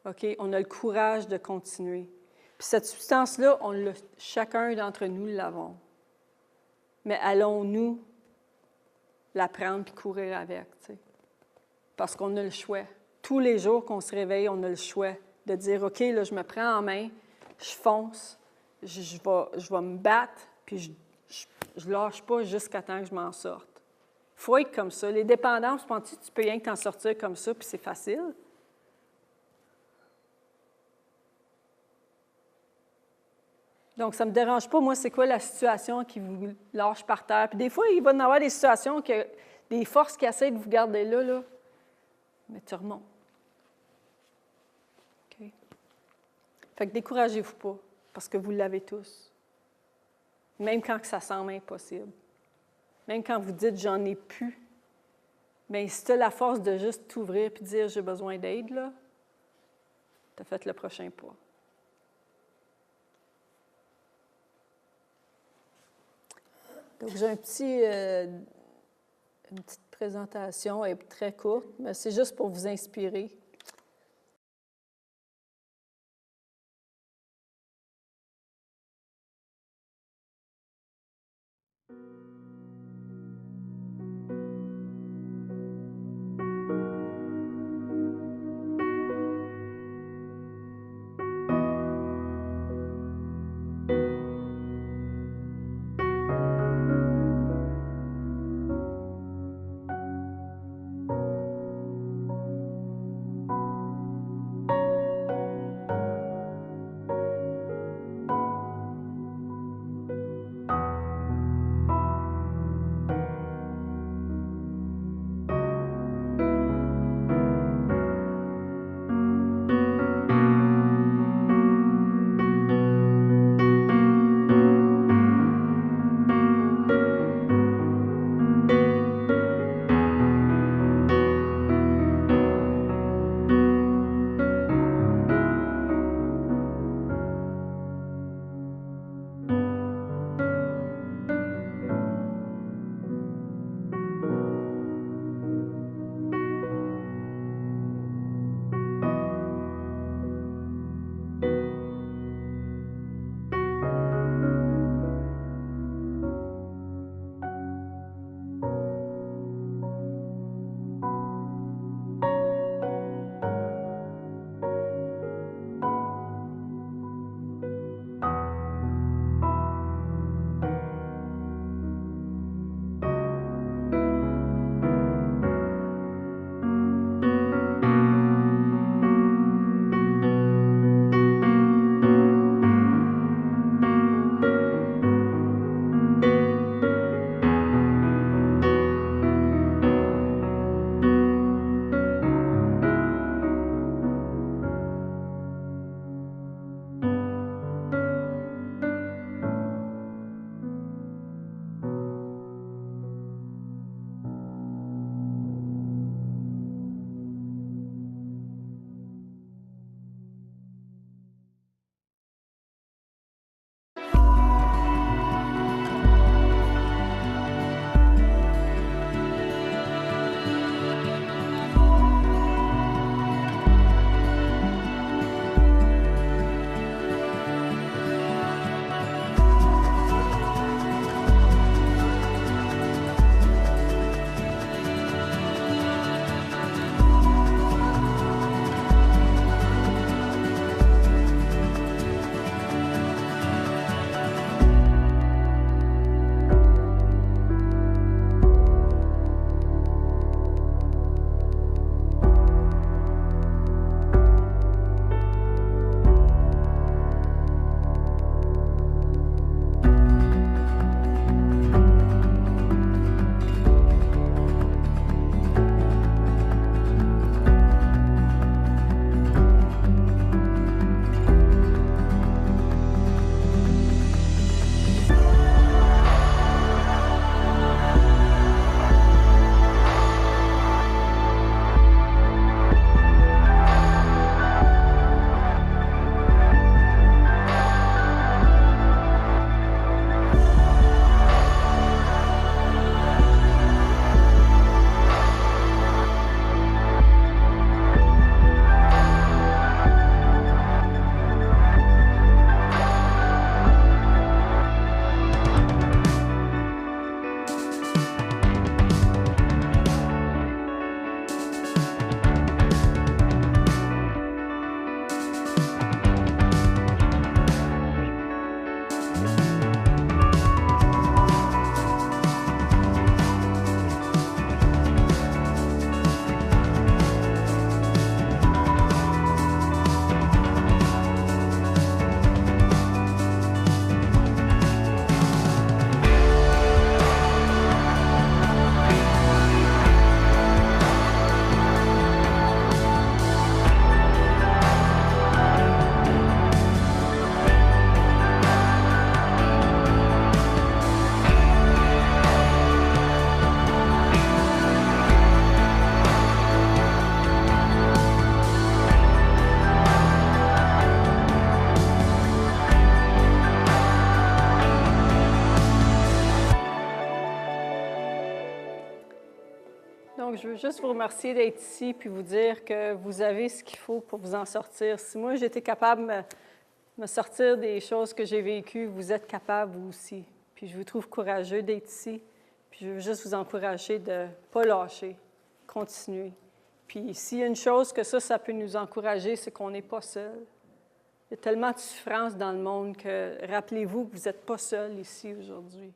Speaker 2: OK? On a le courage de continuer. Puis cette substance-là, chacun d'entre nous l'avons. Mais allons-nous la prendre puis courir avec, tu sais? Parce qu'on a le choix. Tous les jours qu'on se réveille, on a le choix de dire, OK, là, je me prends en main, je fonce, je vais me battre, puis je lâche pas jusqu'à temps que je m'en sorte. Il faut être comme ça. Les dépendances, penses-tu que tu peux rien que t'en sortir comme ça, puis c'est facile? Donc, ça ne me dérange pas, moi, c'est quoi la situation qui vous lâche par terre. Puis des fois, il va y en avoir des situations, que, des forces qui essaient de vous garder là, mais tu remontes. OK? Fait que découragez-vous pas, parce que vous l'avez tous. Même quand ça semble impossible. Même quand vous dites « j'en ai plus », bien, si tu as la force de juste t'ouvrir et dire « j'ai besoin d'aide », là, tu as fait le prochain pas. Donc, j'ai une petite présentation, elle est très courte, mais c'est juste pour vous inspirer. Donc, je veux juste vous remercier d'être ici puis vous dire que vous avez ce qu'il faut pour vous en sortir. Si moi, j'étais capable de me sortir des choses que j'ai vécues, vous êtes capable, vous aussi. Puis je vous trouve courageux d'être ici. Puis je veux juste vous encourager de ne pas lâcher, continuer. Puis s'il y a une chose que ça peut nous encourager, c'est qu'on n'est pas seul. Il y a tellement de souffrance dans le monde que rappelez-vous que vous n'êtes pas seul ici aujourd'hui.